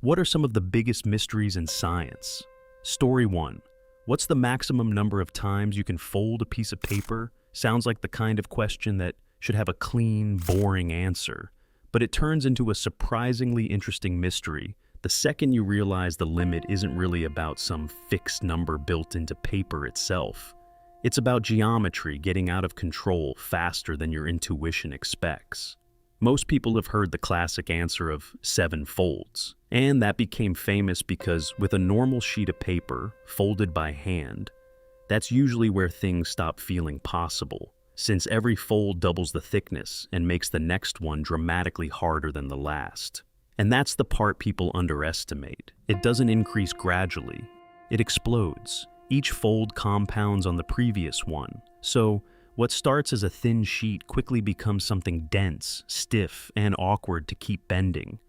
What are some of the biggest mysteries in science? Story 1. What's the maximum number of times you can fold a piece of paper? Sounds like the kind of question that should have a clean, boring answer. But it turns into a surprisingly interesting mystery the second you realize the limit isn't really about some fixed number built into paper itself. It's about geometry getting out of control faster than your intuition expects. Most people have heard the classic answer of 7 folds, and that became famous because with a normal sheet of paper, folded by hand, that's usually where things stop feeling possible, since every fold doubles the thickness and makes the next one dramatically harder than the last. And that's the part people underestimate. It doesn't increase gradually. It explodes. Each fold compounds on the previous one. So, what starts as a thin sheet quickly becomes something dense, stiff, and awkward to keep bending,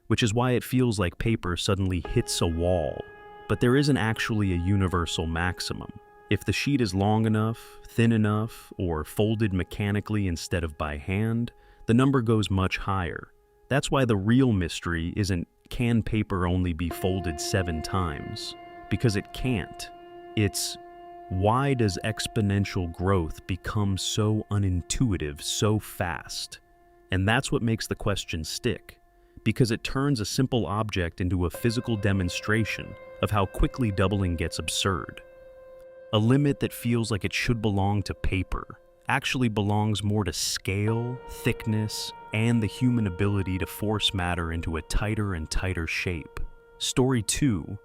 which is why it feels like paper suddenly hits a wall. But there isn't actually a universal maximum. If the sheet is long enough, thin enough, or folded mechanically instead of by hand, the number goes much higher. That's why the real mystery isn't, can paper only be folded 7 times? Because it can't. It's, why does exponential growth become so unintuitive so fast? And that's what makes the question stick, because it turns a simple object into a physical demonstration of how quickly doubling gets absurd. A limit that feels like it should belong to paper actually belongs more to scale, thickness, and the human ability to force matter into a tighter and tighter shape. Story 2.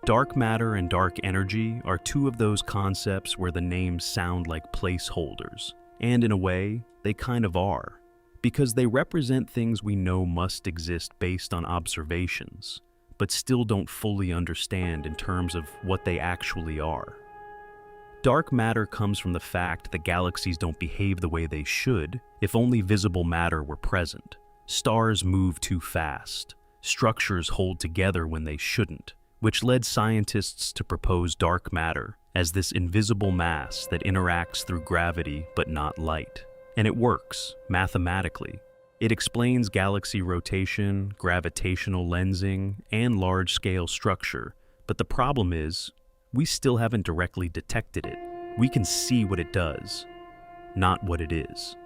Dark matter and dark energy are 2 of those concepts where the names sound like placeholders. And in a way, they kind of are, because they represent things we know must exist based on observations, but still don't fully understand in terms of what they actually are. Dark matter comes from the fact that galaxies don't behave the way they should if only visible matter were present. Stars move too fast. Structures hold together when they shouldn't, which led scientists to propose dark matter as this invisible mass that interacts through gravity but not light. And it works, mathematically. It explains galaxy rotation, gravitational lensing, and large-scale structure, but the problem is, we still haven't directly detected it. We can see what it does, not what it is.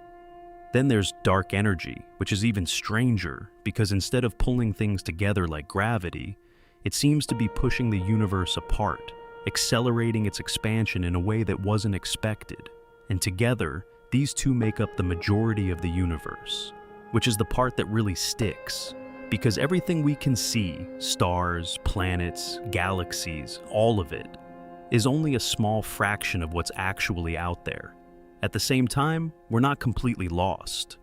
Then there's dark energy, which is even stranger because instead of pulling things together like gravity, it seems to be pushing the universe apart, accelerating its expansion in a way that wasn't expected. And together, these 2 make up the majority of the universe, which is the part that really sticks. Because everything we can see, stars, planets, galaxies, all of it, is only a small fraction of what's actually out there. At the same time, we're not completely lost.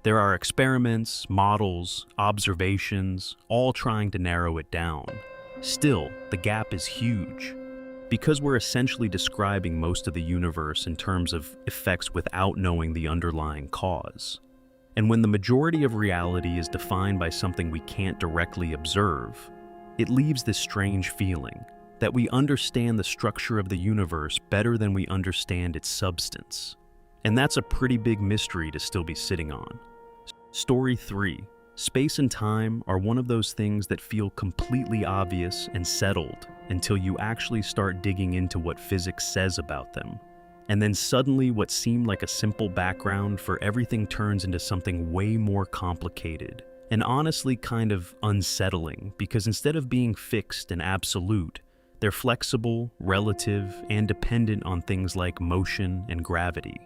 There are experiments, models, observations, all trying to narrow it down. Still, the gap is huge. Because we're essentially describing most of the universe in terms of effects without knowing the underlying cause. And when the majority of reality is defined by something we can't directly observe, it leaves this strange feeling that we understand the structure of the universe better than we understand its substance. And that's a pretty big mystery to still be sitting on. Story 3. Space and time are one of those things that feel completely obvious and settled until you actually start digging into what physics says about them. And then suddenly what seemed like a simple background for everything turns into something way more complicated, and honestly kind of unsettling, because instead of being fixed and absolute, they're flexible, relative, and dependent on things like motion and gravity.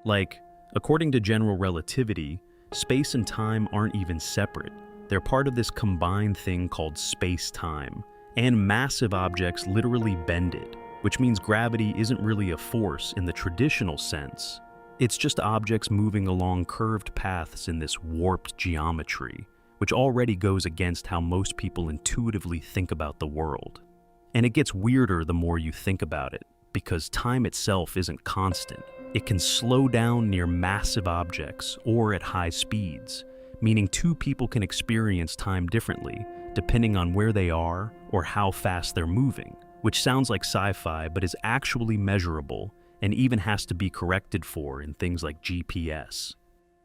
Like, according to general relativity, space and time aren't even separate. They're part of this combined thing called space-time, and massive objects literally bend it, which means gravity isn't really a force in the traditional sense. It's just objects moving along curved paths in this warped geometry, which already goes against how most people intuitively think about the world. And it gets weirder the more you think about it, because time itself isn't constant. It can slow down near massive objects or at high speeds, meaning 2 people can experience time differently depending on where they are or how fast they're moving, which sounds like sci-fi but is actually measurable and even has to be corrected for in things like GPS.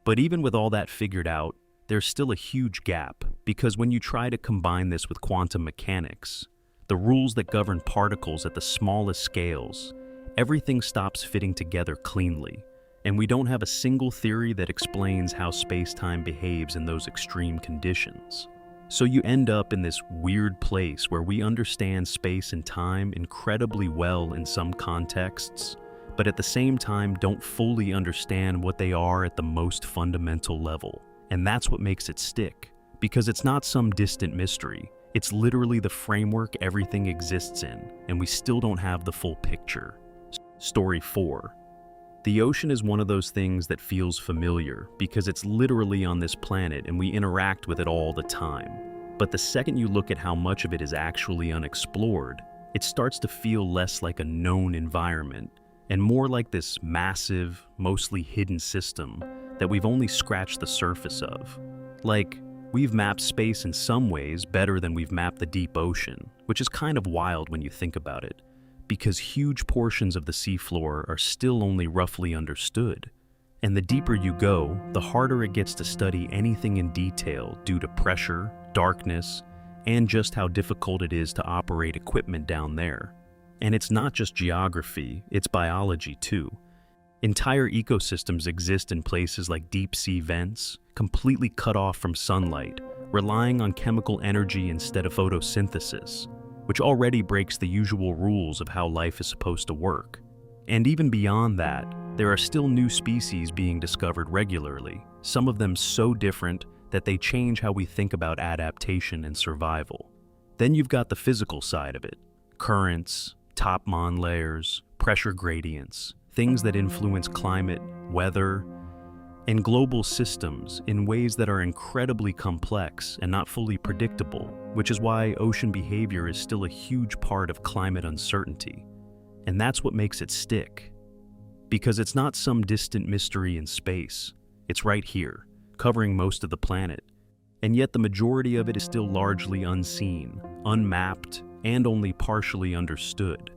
But even with all that figured out, there's still a huge gap, because when you try to combine this with quantum mechanics, the rules that govern particles at the smallest scales, everything stops fitting together cleanly, and we don't have a single theory that explains how space-time behaves in those extreme conditions. So you end up in this weird place where we understand space and time incredibly well in some contexts, but at the same time don't fully understand what they are at the most fundamental level. And that's what makes it stick, because it's not some distant mystery. It's literally the framework everything exists in, and we still don't have the full picture. Story 4. The ocean is one of those things that feels familiar because it's literally on this planet and we interact with it all the time. But the second you look at how much of it is actually unexplored, it starts to feel less like a known environment and more like this massive, mostly hidden system that we've only scratched the surface of. Like, we've mapped space in some ways better than we've mapped the deep ocean, which is kind of wild when you think about it, because huge portions of the seafloor are still only roughly understood. And the deeper you go, the harder it gets to study anything in detail due to pressure, darkness, and just how difficult it is to operate equipment down there. And it's not just geography, it's biology too. Entire ecosystems exist in places like deep-sea vents, completely cut off from sunlight, relying on chemical energy instead of photosynthesis, which already breaks the usual rules of how life is supposed to work. And even beyond that, there are still new species being discovered regularly, some of them so different that they change how we think about adaptation and survival. Then you've got the physical side of it: currents, topmon layers, pressure gradients, things that influence climate, weather, and global systems in ways that are incredibly complex and not fully predictable, which is why ocean behavior is still a huge part of climate uncertainty. And that's what makes it stick. Because it's not some distant mystery in space, it's right here, covering most of the planet. And yet the majority of it is still largely unseen, unmapped, and only partially understood,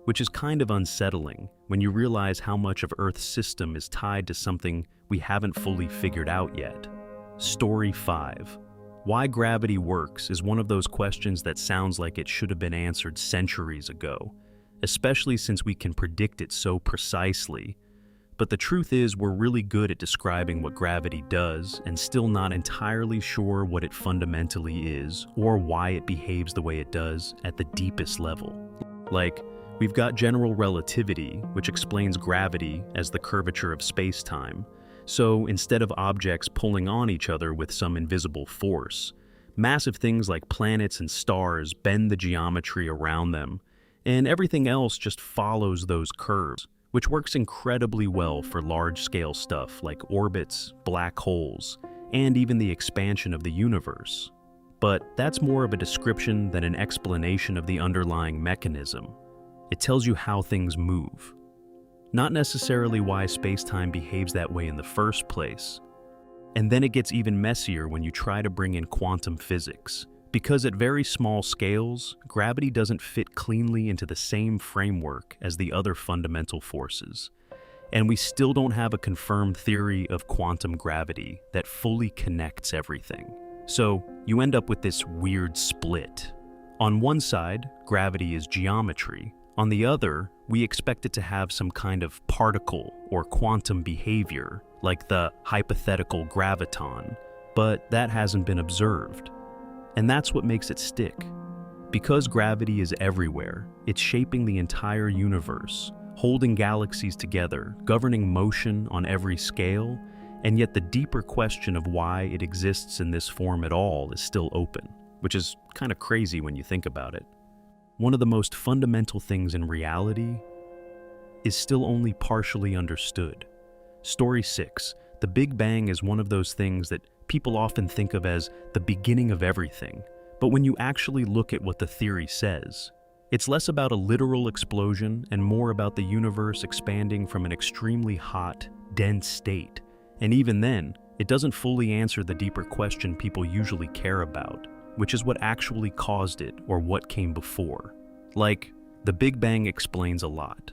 which is kind of unsettling when you realize how much of Earth's system is tied to something we haven't fully figured out yet. Story 5. Why gravity works is one of those questions that sounds like it should have been answered centuries ago, especially since we can predict it so precisely. But the truth is, we're really good at describing what gravity does and still not entirely sure what it fundamentally is or why it behaves the way it does at the deepest level. Like, we've got general relativity, which explains gravity as the curvature of space-time. So instead of objects pulling on each other with some invisible force, massive things like planets and stars bend the geometry around them, and everything else just follows those curves, which works incredibly well for large-scale stuff like orbits, black holes, and even the expansion of the universe. But that's more of a description than an explanation of the underlying mechanism. It tells you how things move, not necessarily why space-time behaves that way in the first place. And then it gets even messier when you try to bring in quantum physics, because at very small scales, gravity doesn't fit cleanly into the same framework as the other fundamental forces. And we still don't have a confirmed theory of quantum gravity that fully connects everything. So you end up with this weird split. On one side, gravity is geometry. On the other, we expect it to have some kind of particle or quantum behavior, like the hypothetical graviton, but that hasn't been observed. And that's what makes it stick. Because gravity is everywhere, it's shaping the entire universe, holding galaxies together, governing motion on every scale, and yet the deeper question of why it exists in this form at all is still open, which is kind of crazy when you think about it. One of the most fundamental things in reality is still only partially understood. Story 6. The Big Bang is one of those things that people often think of as the beginning of everything, but when you actually look at what the theory says, it's less about a literal explosion and more about the universe expanding from an extremely hot, dense state. And even then, it doesn't fully answer the deeper question people usually care about, which is what actually caused it or what came before. Like, the Big Bang explains a lot.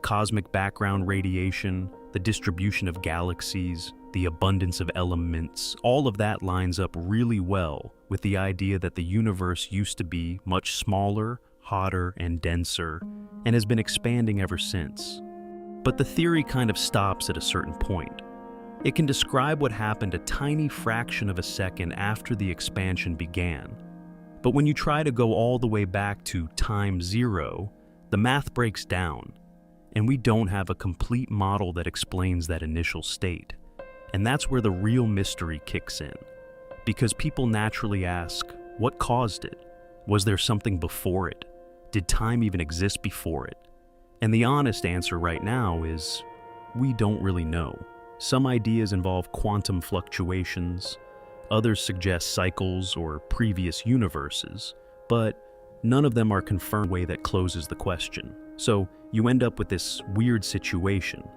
Cosmic background radiation, the distribution of galaxies, the abundance of elements, all of that lines up really well with the idea that the universe used to be much smaller, hotter, and denser, and has been expanding ever since. But the theory kind of stops at a certain point. It can describe what happened a tiny fraction of a second after the expansion began. But when you try to go all the way back to time zero, the math breaks down, and we don't have a complete model that explains that initial state. And that's where the real mystery kicks in. Because people naturally ask, what caused it? Was there something before it? Did time even exist before it? And the honest answer right now is, we don't really know. Some ideas involve quantum fluctuations, others suggest cycles or previous universes, but none of them are confirmed in a way that closes the question. So you end up with this weird situation.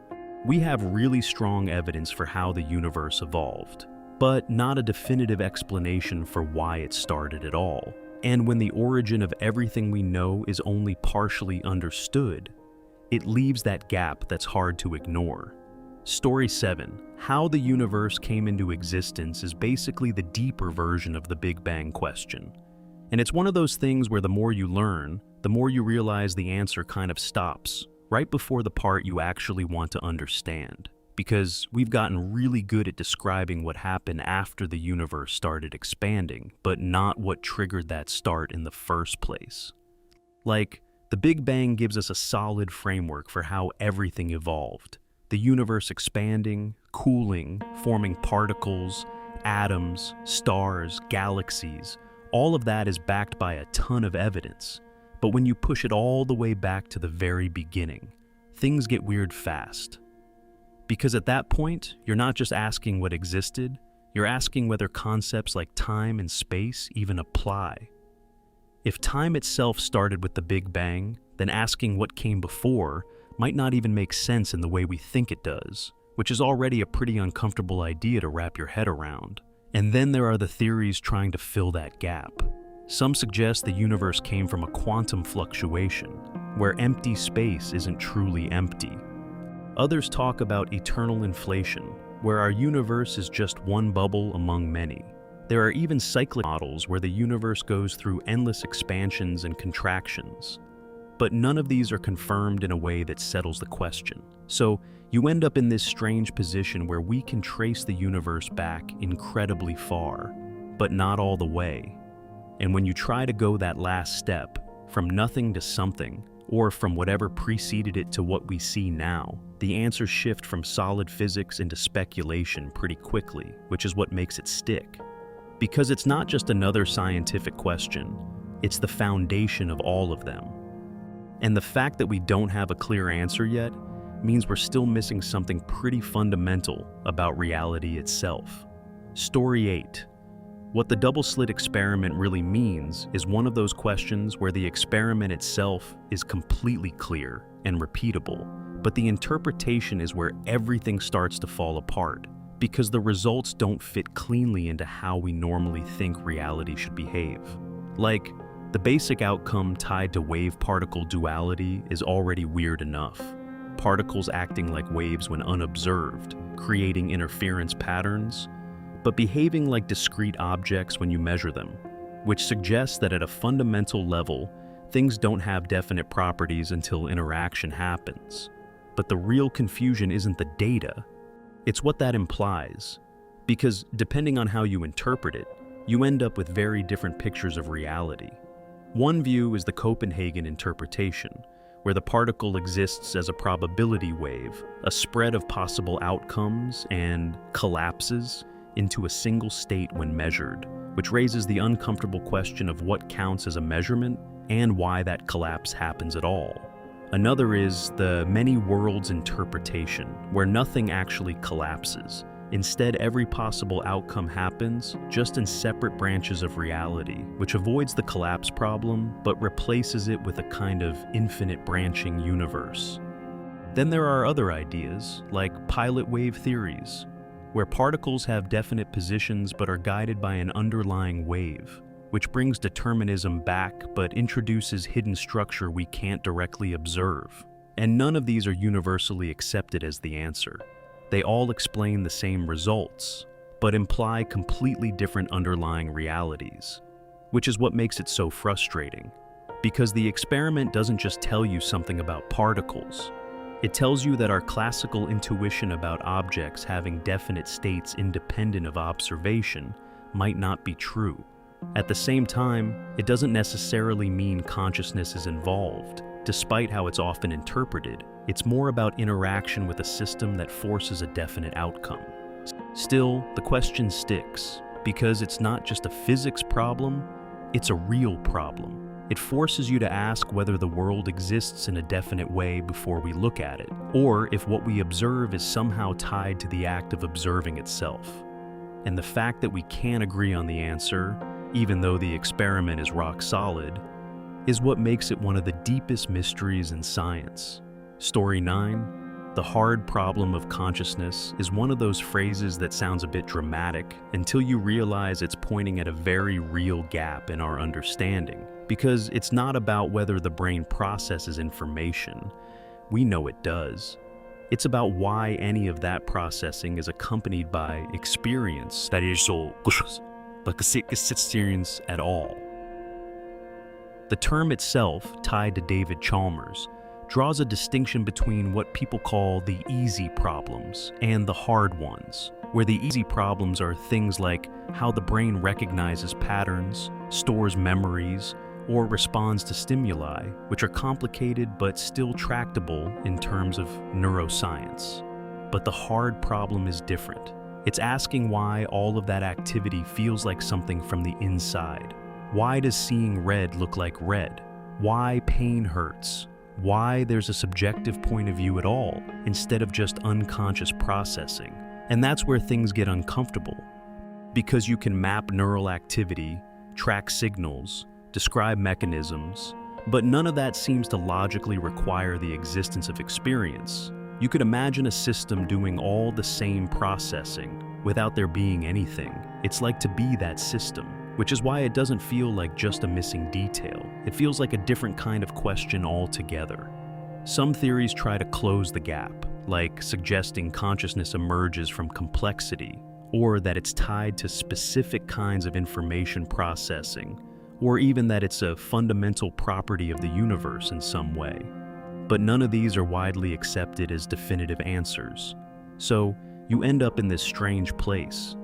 We have really strong evidence for how the universe evolved, but not a definitive explanation for why it started at all. And when the origin of everything we know is only partially understood, it leaves that gap that's hard to ignore. Story 7, how the universe came into existence, is basically the deeper version of the Big Bang question. And it's one of those things where the more you learn, the more you realize the answer kind of stops right before the part you actually want to understand. Because we've gotten really good at describing what happened after the universe started expanding, but not what triggered that start in the first place. Like, the Big Bang gives us a solid framework for how everything evolved. The universe expanding, cooling, forming particles, atoms, stars, galaxies, all of that is backed by a ton of evidence. But when you push it all the way back to the very beginning, things get weird fast. Because at that point, you're not just asking what existed, you're asking whether concepts like time and space even apply. If time itself started with the Big Bang, then asking what came before might not even make sense in the way we think it does, which is already a pretty uncomfortable idea to wrap your head around. And then there are the theories trying to fill that gap. Some suggest the universe came from a quantum fluctuation, where empty space isn't truly empty. Others talk about eternal inflation, where our universe is just one bubble among many. There are even cyclic models where the universe goes through endless expansions and contractions. But none of these are confirmed in a way that settles the question. So you end up in this strange position where we can trace the universe back incredibly far, but not all the way. And when you try to go that last step, from nothing to something, or from whatever preceded it to what we see now, the answers shift from solid physics into speculation pretty quickly, which is what makes it stick. Because it's not just another scientific question, it's the foundation of all of them. And the fact that we don't have a clear answer yet means we're still missing something pretty fundamental about reality itself. Story 8. What the double-slit experiment really means is one of those questions where the experiment itself is completely clear and repeatable, but the interpretation is where everything starts to fall apart, because the results don't fit cleanly into how we normally think reality should behave. Like, the basic outcome tied to wave-particle duality is already weird enough. Particles acting like waves when unobserved, creating interference patterns, but behaving like discrete objects when you measure them, which suggests that at a fundamental level, things don't have definite properties until interaction happens. But the real confusion isn't the data, it's what that implies. Because depending on how you interpret it, you end up with very different pictures of reality. One view is the Copenhagen interpretation, where the particle exists as a probability wave, a spread of possible outcomes, and collapses into a single state when measured, which raises the uncomfortable question of what counts as a measurement and why that collapse happens at all. Another is the many worlds interpretation, where nothing actually collapses. Instead, every possible outcome happens just in separate branches of reality, which avoids the collapse problem but replaces it with a kind of infinite branching universe. Then there are other ideas, like pilot wave theories, where particles have definite positions but are guided by an underlying wave, which brings determinism back but introduces hidden structure we can't directly observe. And none of these are universally accepted as the answer. They all explain the same results, but imply completely different underlying realities, which is what makes it so frustrating. Because the experiment doesn't just tell you something about particles. It tells you that our classical intuition about objects having definite states independent of observation might not be true. At the same time, it doesn't necessarily mean consciousness is involved. Despite how it's often interpreted, it's more about interaction with a system that forces a definite outcome. Still, the question sticks, because it's not just a physics problem, it's a real problem. It forces you to ask whether the world exists in a definite way before we look at it, or if what we observe is somehow tied to the act of observing itself. And the fact that we can't agree on the answer, even though the experiment is rock solid, is what makes it one of the deepest mysteries in science. Story 9. The hard problem of consciousness is one of those phrases that sounds a bit dramatic until you realize it's pointing at a very real gap in our understanding. Because it's not about whether the brain processes information. We know it does. It's about why any of that processing is accompanied by experience that is so experience at all. The term itself, tied to David Chalmers, draws a distinction between what people call the easy problems and the hard ones, where the easy problems are things like how the brain recognizes patterns, stores memories, or responds to stimuli, which are complicated but still tractable in terms of neuroscience. But the hard problem is different. It's asking why all of that activity feels like something from the inside. Why does seeing red look like red? Why pain hurts? Why there's a subjective point of view at all, instead of just unconscious processing. And that's where things get uncomfortable. Because you can map neural activity, track signals, describe mechanisms, but none of that seems to logically require the existence of experience. You could imagine a system doing all the same processing without there being anything. It's like to be that system, which is why it doesn't feel like just a missing detail. It feels like a different kind of question altogether. Some theories try to close the gap, like suggesting consciousness emerges from complexity, or that it's tied to specific kinds of information processing, or even that it's a fundamental property of the universe in some way. But none of these are widely accepted as definitive answers. So you end up in this strange place.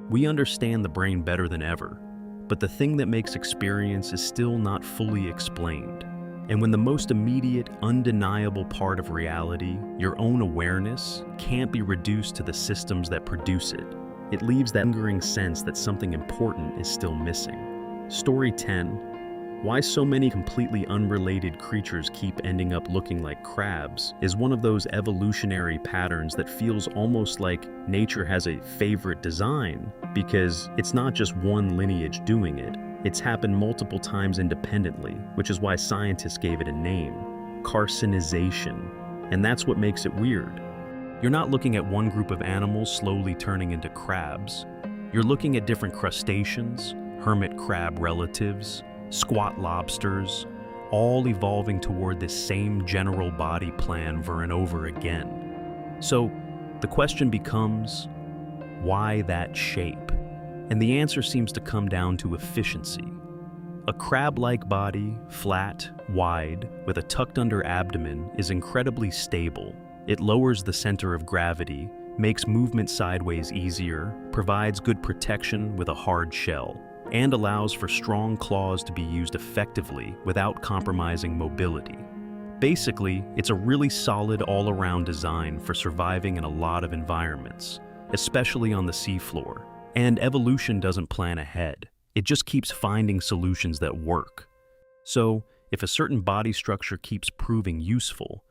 We understand the brain better than ever, but the thing that makes experience is still not fully explained. And when the most immediate, undeniable part of reality, your own awareness, can't be reduced to the systems that produce it, it leaves that lingering sense that something important is still missing. Story 10. Why so many completely unrelated creatures keep ending up looking like crabs is one of those evolutionary patterns that feels almost like nature has a favorite design, because it's not just one lineage doing it. It's happened multiple times independently, which is why scientists gave it a name, Carcinization. And that's what makes it weird. You're not looking at one group of animals slowly turning into crabs. You're looking at different crustaceans, hermit crab relatives, squat lobsters, all evolving toward this same general body plan over and over again. So the question becomes, why that shape? And the answer seems to come down to efficiency. A crab-like body, flat, wide, with a tucked-under abdomen, is incredibly stable. It lowers the center of gravity, makes movement sideways easier, provides good protection with a hard shell, and allows for strong claws to be used effectively without compromising mobility. Basically, it's a really solid all-around design for surviving in a lot of environments, especially on the seafloor. And evolution doesn't plan ahead. It just keeps finding solutions that work. So, if a certain body structure keeps proving useful,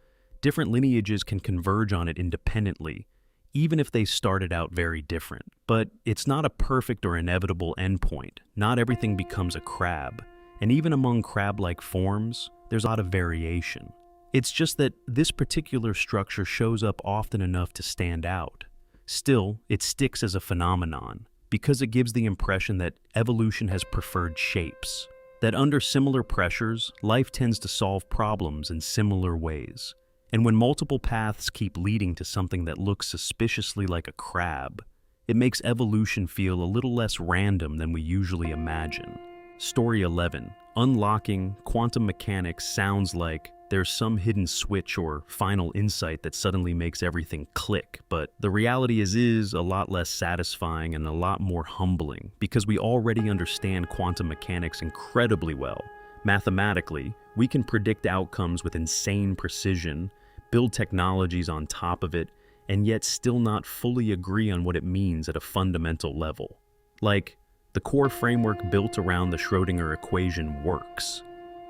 different lineages can converge on it independently, even if they started out very different. But it's not a perfect or inevitable endpoint. Not everything becomes a crab, and even among crab-like forms, there's a lot of variation. It's just that this particular structure shows up often enough to stand out. Still, it sticks as a phenomenon, because it gives the impression that evolution has preferred shapes, that under similar pressures, life tends to solve problems in similar ways. And when multiple paths keep leading to something that looks suspiciously like a crab, it makes evolution feel a little less random than we usually imagine. Story 11. Unlocking quantum mechanics sounds like there's some hidden switch or final insight that suddenly makes everything click, but the reality is a lot less satisfying and a lot more humbling because we already understand quantum mechanics incredibly well. Mathematically, we can predict outcomes with insane precision, build technologies on top of it, and yet still not fully agree on what it means at a fundamental level. Like, the core framework built around the Schrödinger equation works.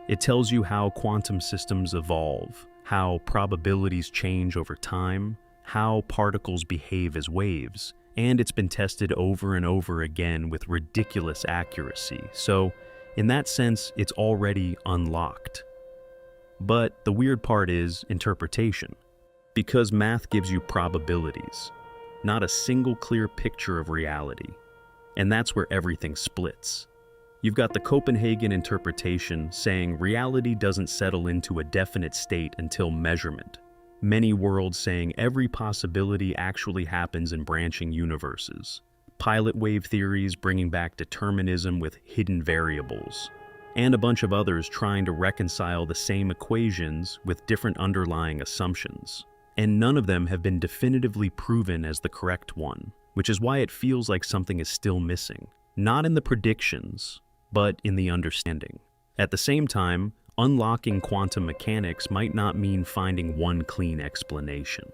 It tells you how quantum systems evolve, how probabilities change over time, how particles behave as waves, and it's been tested over and over again with ridiculous accuracy. So, in that sense, it's already unlocked. But the weird part is interpretation. Because math gives you probabilities, not a single clear picture of reality. And that's where everything splits. You've got the Copenhagen interpretation saying reality doesn't settle into a definite state until measurement. Many worlds saying every possibility actually happens in branching universes. Pilot wave theories bringing back determinism with hidden variables. And a bunch of others trying to reconcile the same equations with different underlying assumptions. And none of them have been definitively proven as the correct one, which is why it feels like something is still missing. Not in the predictions, but in the understanding. At the same time, unlocking quantum mechanics might not mean finding one clean explanation.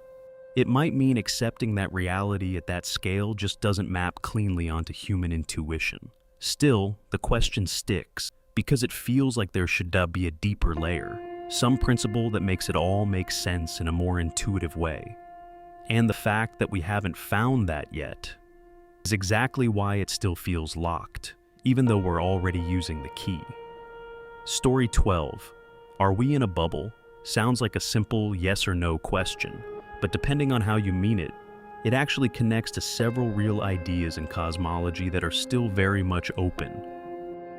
It might mean accepting that reality at that scale just doesn't map cleanly onto human intuition. Still, the question sticks, because it feels like there should be a deeper layer, some principle that makes it all make sense in a more intuitive way. And the fact that we haven't found that yet is exactly why it still feels locked, even though we're already using the key. Story 12. Are we in a bubble? Sounds like a simple yes or no question, but depending on how you mean it, it actually connects to several real ideas in cosmology that are still very much open.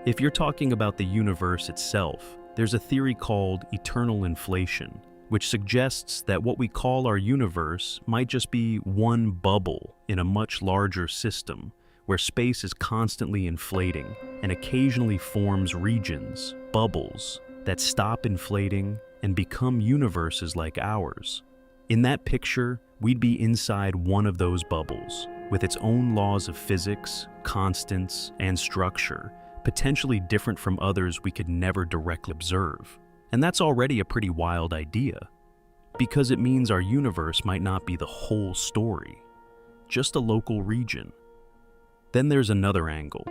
If you're talking about the universe itself, there's a theory called eternal inflation, which suggests that what we call our universe might just be one bubble in a much larger system, where space is constantly inflating and occasionally forms regions, bubbles, that stop inflating and become universes like ours. In that picture, we'd be inside one of those bubbles, with its own laws of physics, constants, and structure, potentially different from others we could never directly observe. And that's already a pretty wild idea, because it means our universe might not be the whole story, just a local region. Then there's another angle.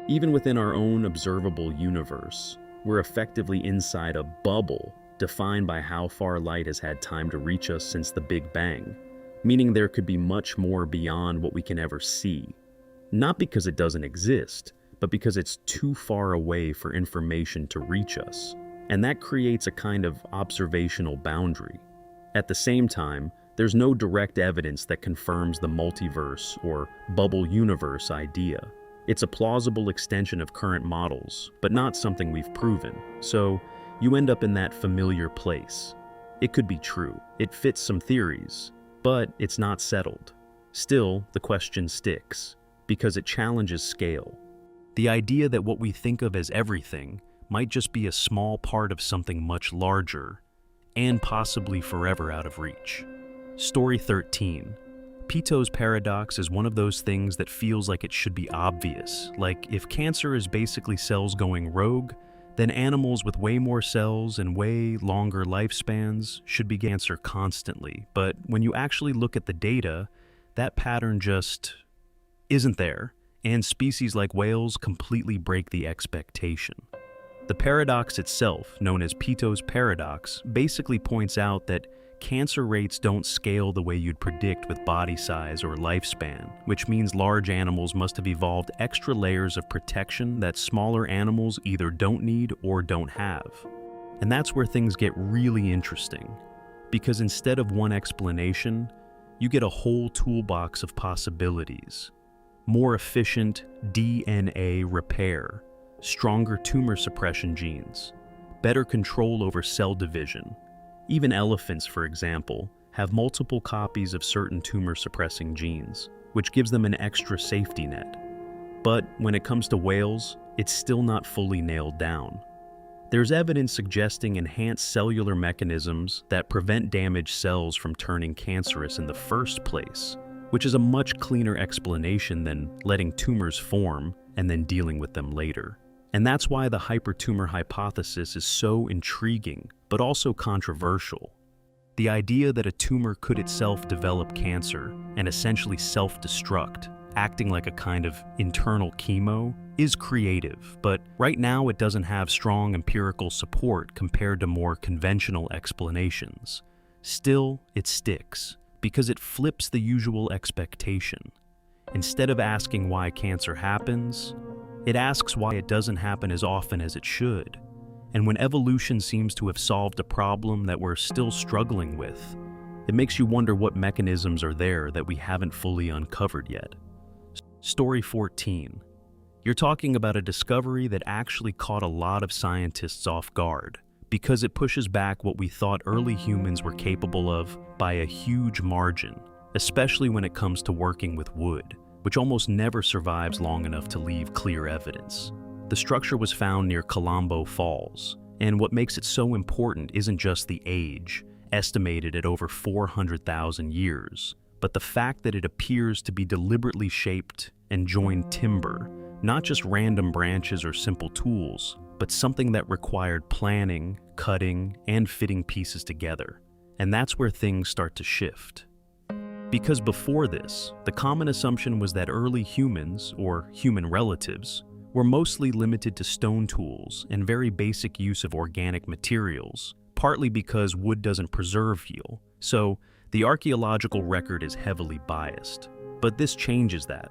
Even within our own observable universe, we're effectively inside a bubble defined by how far light has had time to reach us since the Big Bang, meaning there could be much more beyond what we can ever see. Not because it doesn't exist, but because it's too far away for information to reach us. And that creates a kind of observational boundary. At the same time, there's no direct evidence that confirms the multiverse or bubble universe idea. It's a plausible extension of current models, but not something we've proven. So you end up in that familiar place. It could be true, it fits some theories, but it's not settled. Still, the question sticks, because it challenges scale. The idea that what we think of as everything might just be a small part of something much larger, and possibly forever out of reach. Story 13. Peto's paradox is one of those things that feels like it should be obvious, like if cancer is basically cells going rogue, then animals with way more cells and way longer lifespans should be cancer constantly. But when you actually look at the data, that pattern just isn't there, and species like whales completely break the expectation. The paradox itself, known as Peto's paradox, basically points out that cancer rates don't scale the way you'd predict with body size or lifespan, which means large animals must have evolved extra layers of protection that smaller animals either don't need or don't have. And that's where things get really interesting, because instead of one explanation, you get a whole toolbox of possibilities. More efficient DNA repair, stronger tumor suppression genes, better control over cell division, Even elephants, for example, have multiple copies of certain tumor-suppressing genes, which gives them an extra safety net. But when it comes to whales, it's still not fully nailed down. There's evidence suggesting enhanced cellular mechanisms that prevent damaged cells from turning cancerous in the first place, which is a much cleaner explanation than letting tumors form and then dealing with them later. And that's why the hypertumor hypothesis is so intriguing, but also controversial. The idea that a tumor could itself develop cancer and essentially self-destruct, acting like a kind of internal chemo, is creative, but right now it doesn't have strong empirical support compared to more conventional explanations. Still, it sticks, because it flips the usual expectation. Instead of asking why cancer happens, it asks why it doesn't happen as often as it should. And when evolution seems to have solved a problem that we're still struggling with, it makes you wonder what mechanisms are there that we haven't fully uncovered yet. Story 14. You're talking about a discovery that actually caught a lot of scientists off guard, because it pushes back what we thought early humans were capable of by a huge margin, especially when it comes to working with wood, which almost never survives long enough to leave clear evidence. The structure was found near Colombo Falls, and what makes it so important isn't just the age, estimated at over 400,000 years, but the fact that it appears to be deliberately shaped and joined timber, not just random branches or simple tools, but something that required planning, cutting, and fitting pieces together. And that's where things start to shift. Because before this, the common assumption was that early humans, or human relatives, were mostly limited to stone tools and very basic use of organic materials, partly because wood doesn't preserve fuel, so the archaeological record is heavily biased. But this changes that.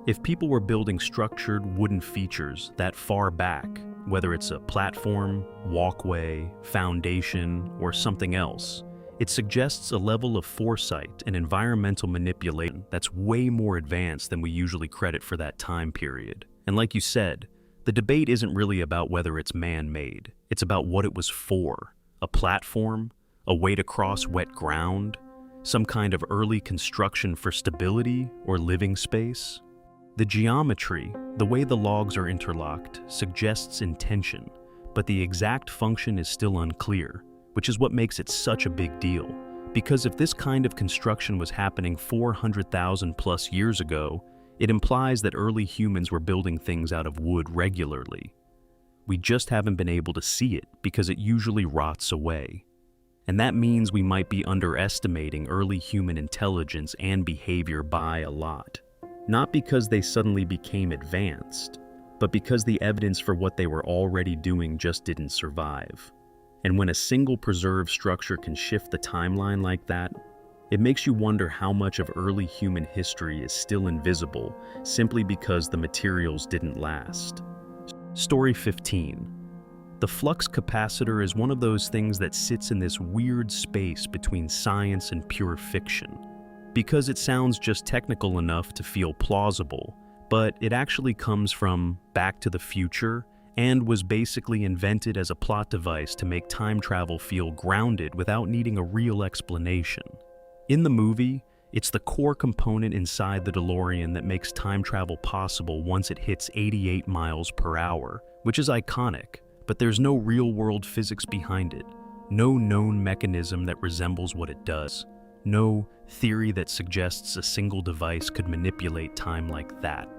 If people were building structured wooden features that far back, whether it's a platform, walkway, foundation, or something else, it suggests a level of foresight and environmental manipulation that's way more advanced than we usually credit for that time period. And like you said, the debate isn't really about whether it's man-made. It's about what it was for. A platform, a way to cross wet ground, some kind of early construction for stability or living space. The geometry, the way the logs are interlocked, suggests intention, but the exact function is still unclear, which is what makes it such a big deal. Because if this kind of construction was happening 400,000 plus years ago, it implies that early humans were building things out of wood regularly. We just haven't been able to see it because it usually rots away. And that means we might be underestimating early human intelligence and behavior by a lot. Not because they suddenly became advanced, but because the evidence for what they were already doing just didn't survive. And when a single preserved structure can shift the timeline like that, it makes you wonder how much of early human history is still invisible simply because the materials didn't last. Story 15. The flux capacitor is one of those things that sits in this weird space between science and pure fiction. Because it sounds just technical enough to feel plausible, but it actually comes from Back to the Future and was basically invented as a plot device to make time travel feel grounded without needing a real explanation. In the movie, it's the core component inside the DeLorean that makes time travel possible once it hits 88 miles per hour, which is iconic, but there's no real-world physics behind it, no known mechanism that resembles what it does, no theory that suggests a single device could manipulate time like that.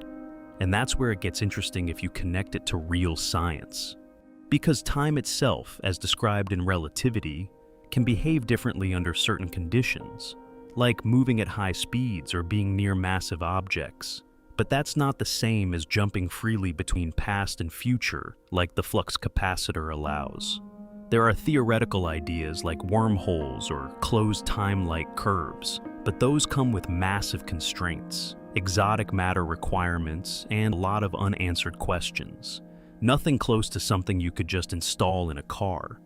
And that's where it gets interesting if you connect it to real science. Because time itself, as described in relativity, can behave differently under certain conditions, like moving at high speeds or being near massive objects. But that's not the same as jumping freely between past and future, like the flux capacitor allows. There are theoretical ideas like wormholes or closed time-like curves, but those come with massive constraints, exotic matter requirements, and a lot of unanswered questions. Nothing close to something you could just install in a car.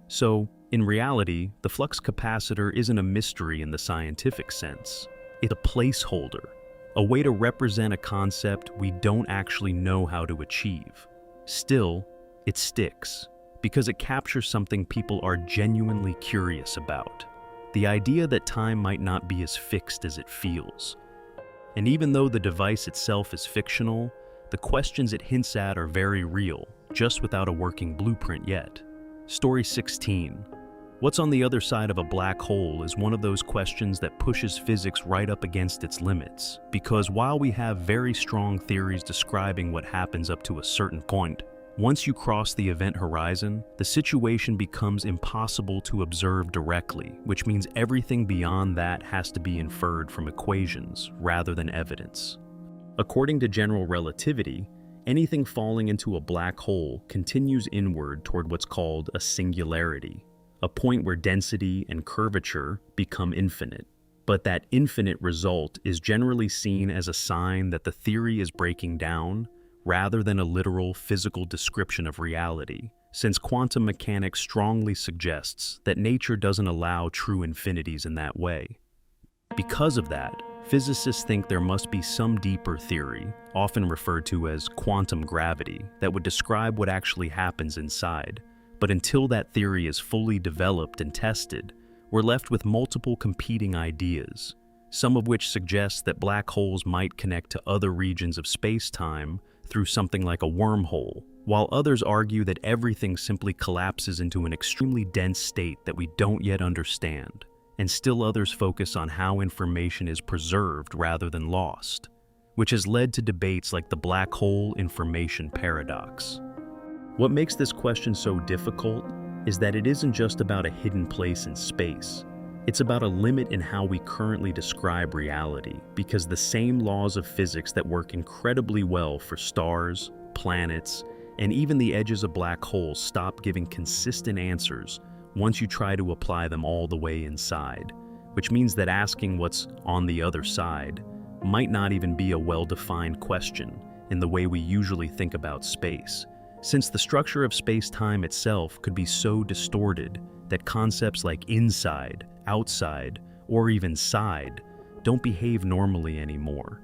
So, in reality, the flux capacitor isn't a mystery in the scientific sense. It's a placeholder, a way to represent a concept we don't actually know how to achieve. Still, it sticks, because it captures something people are genuinely curious about: the idea that time might not be as fixed as it feels. And even though the device itself is fictional, the questions it hints at are very real, just without a working blueprint yet. Story 16. What's on the other side of a black hole is one of those questions that pushes physics right up against its limits, because while we have very strong theories describing what happens up to a certain point, once you cross the event horizon, the situation becomes impossible to observe directly, which means everything beyond that has to be inferred from equations rather than evidence. According to general relativity, anything falling into a black hole continues inward toward what's called a singularity, a point where density and curvature become infinite. But that infinite result is generally seen as a sign that the theory is breaking down rather than a literal physical description of reality, since quantum mechanics strongly suggests that nature doesn't allow true infinities in that way. Because of that, physicists think there must be some deeper theory, often referred to as quantum gravity, that would describe what actually happens inside. But until that theory is fully developed and tested, we're left with multiple competing ideas, some of which suggest that black holes might connect to other regions of space-time through something like a wormhole, while others argue that everything simply collapses into an extremely dense state that we don't yet understand, and still others focus on how information is preserved rather than lost, which has led to debates like the black hole information paradox. What makes this question so difficult is that it isn't just about a hidden place in space. It's about a limit in how we currently describe reality, because the same laws of physics that work incredibly well for stars, planets, and even the edges of black holes stop giving consistent answers once you try to apply them all the way inside, which means that asking what's on the other side might not even be a well-defined question in the way we usually think about space, since the structure of space-time itself could be so distorted that concepts like inside, outside, or even side don't behave normally anymore.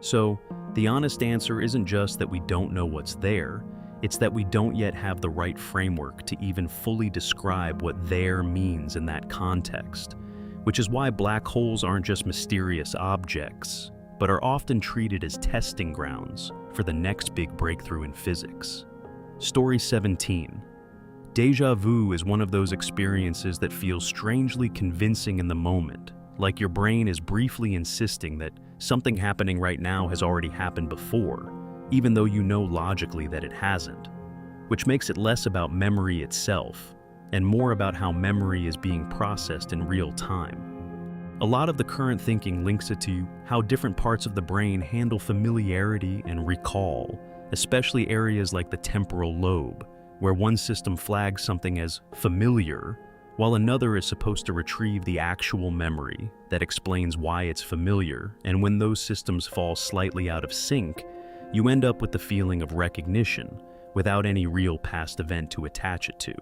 So, the honest answer isn't just that we don't know what's there, it's that we don't yet have the right framework to even fully describe what there means in that context, which is why black holes aren't just mysterious objects, but are often treated as testing grounds for the next big breakthrough in physics. Story 17. Deja vu is one of those experiences that feels strangely convincing in the moment, like your brain is briefly insisting that something happening right now has already happened before, even though you know logically that it hasn't, which makes it less about memory itself and more about how memory is being processed in real time. A lot of the current thinking links it to how different parts of the brain handle familiarity and recall, especially areas like the temporal lobe, where one system flags something as familiar, while another is supposed to retrieve the actual memory that explains why it's familiar, and when those systems fall slightly out of sync, you end up with the feeling of recognition without any real past event to attach it to.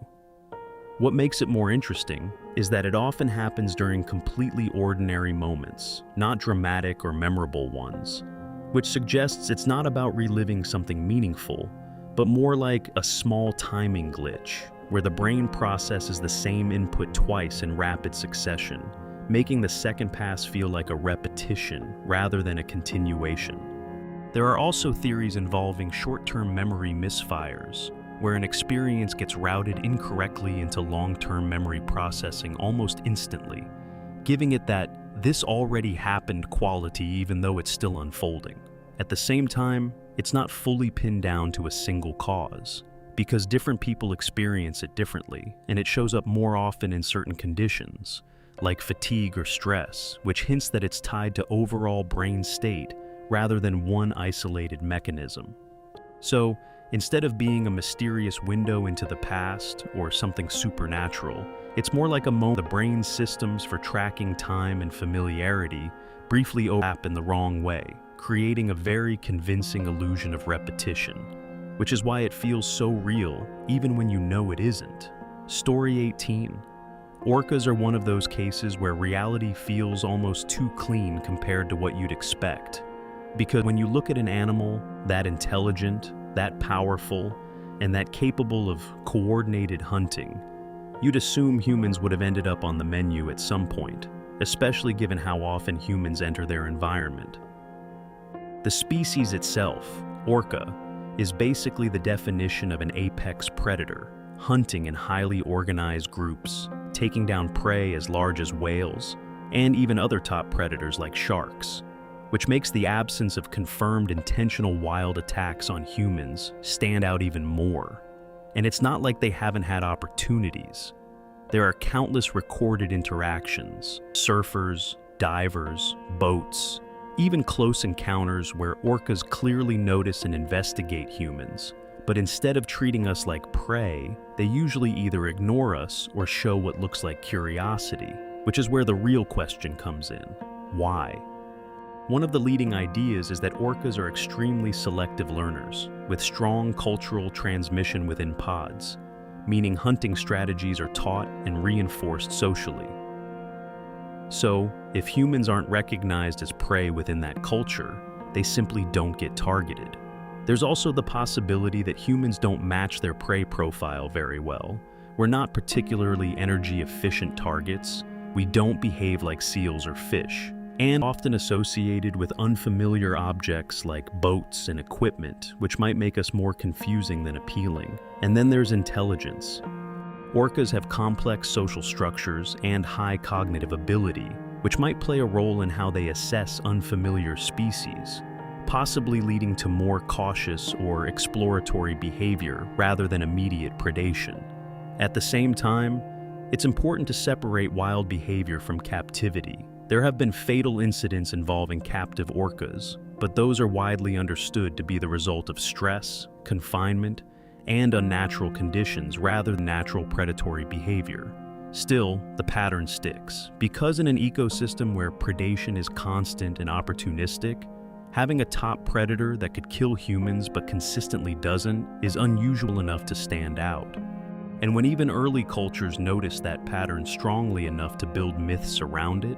What makes it more interesting is that it often happens during completely ordinary moments, not dramatic or memorable ones, which suggests it's not about reliving something meaningful, but more like a small timing glitch, where the brain processes the same input twice in rapid succession, making the second pass feel like a repetition rather than a continuation. There are also theories involving short-term memory misfires, where an experience gets routed incorrectly into long-term memory processing almost instantly, giving it that "this already happened" quality even though it's still unfolding. At the same time, it's not fully pinned down to a single cause, because different people experience it differently, and it shows up more often in certain conditions, like fatigue or stress, which hints that it's tied to overall brain state rather than one isolated mechanism. So, instead of being a mysterious window into the past or something supernatural, it's more like a moment the brain's systems for tracking time and familiarity briefly overlap in the wrong way, creating a very convincing illusion of repetition, which is why it feels so real even when you know it isn't. Story 18. Orcas are one of those cases where reality feels almost too clean compared to what you'd expect. Because when you look at an animal that intelligent, that powerful, and that capable of coordinated hunting, you'd assume humans would have ended up on the menu at some point, especially given how often humans enter their environment. The species itself, Orca, is basically the definition of an apex predator, hunting in highly organized groups, taking down prey as large as whales, and even other top predators like sharks, which makes the absence of confirmed intentional wild attacks on humans stand out even more. And it's not like they haven't had opportunities. There are countless recorded interactions, surfers, divers, boats, even close encounters where orcas clearly notice and investigate humans, but instead of treating us like prey, they usually either ignore us or show what looks like curiosity, which is where the real question comes in. Why? One of the leading ideas is that orcas are extremely selective learners, with strong cultural transmission within pods, meaning hunting strategies are taught and reinforced socially. So, if humans aren't recognized as prey within that culture, they simply don't get targeted. There's also the possibility that humans don't match their prey profile very well. We're not particularly energy-efficient targets, we don't behave like seals or fish, and often associated with unfamiliar objects like boats and equipment, which might make us more confusing than appealing. And then there's intelligence. Orcas have complex social structures and high cognitive ability, which might play a role in how they assess unfamiliar species, possibly leading to more cautious or exploratory behavior rather than immediate predation. At the same time, it's important to separate wild behavior from captivity. There have been fatal incidents involving captive orcas, but those are widely understood to be the result of stress, confinement, and unnatural conditions rather than natural predatory behavior. Still, the pattern sticks. Because in an ecosystem where predation is constant and opportunistic, having a top predator that could kill humans but consistently doesn't is unusual enough to stand out. And when even early cultures notice that pattern strongly enough to build myths around it,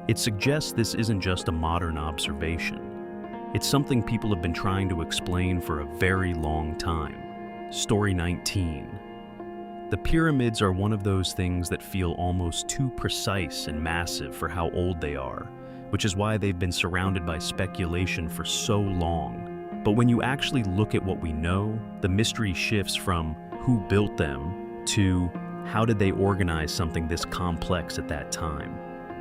it suggests this isn't just a modern observation. It's something people have been trying to explain for a very long time. Story 19. The pyramids are one of those things that feel almost too precise and massive for how old they are, which is why they've been surrounded by speculation for so long. But when you actually look at what we know, the mystery shifts from who built them to how did they organize something this complex at that time.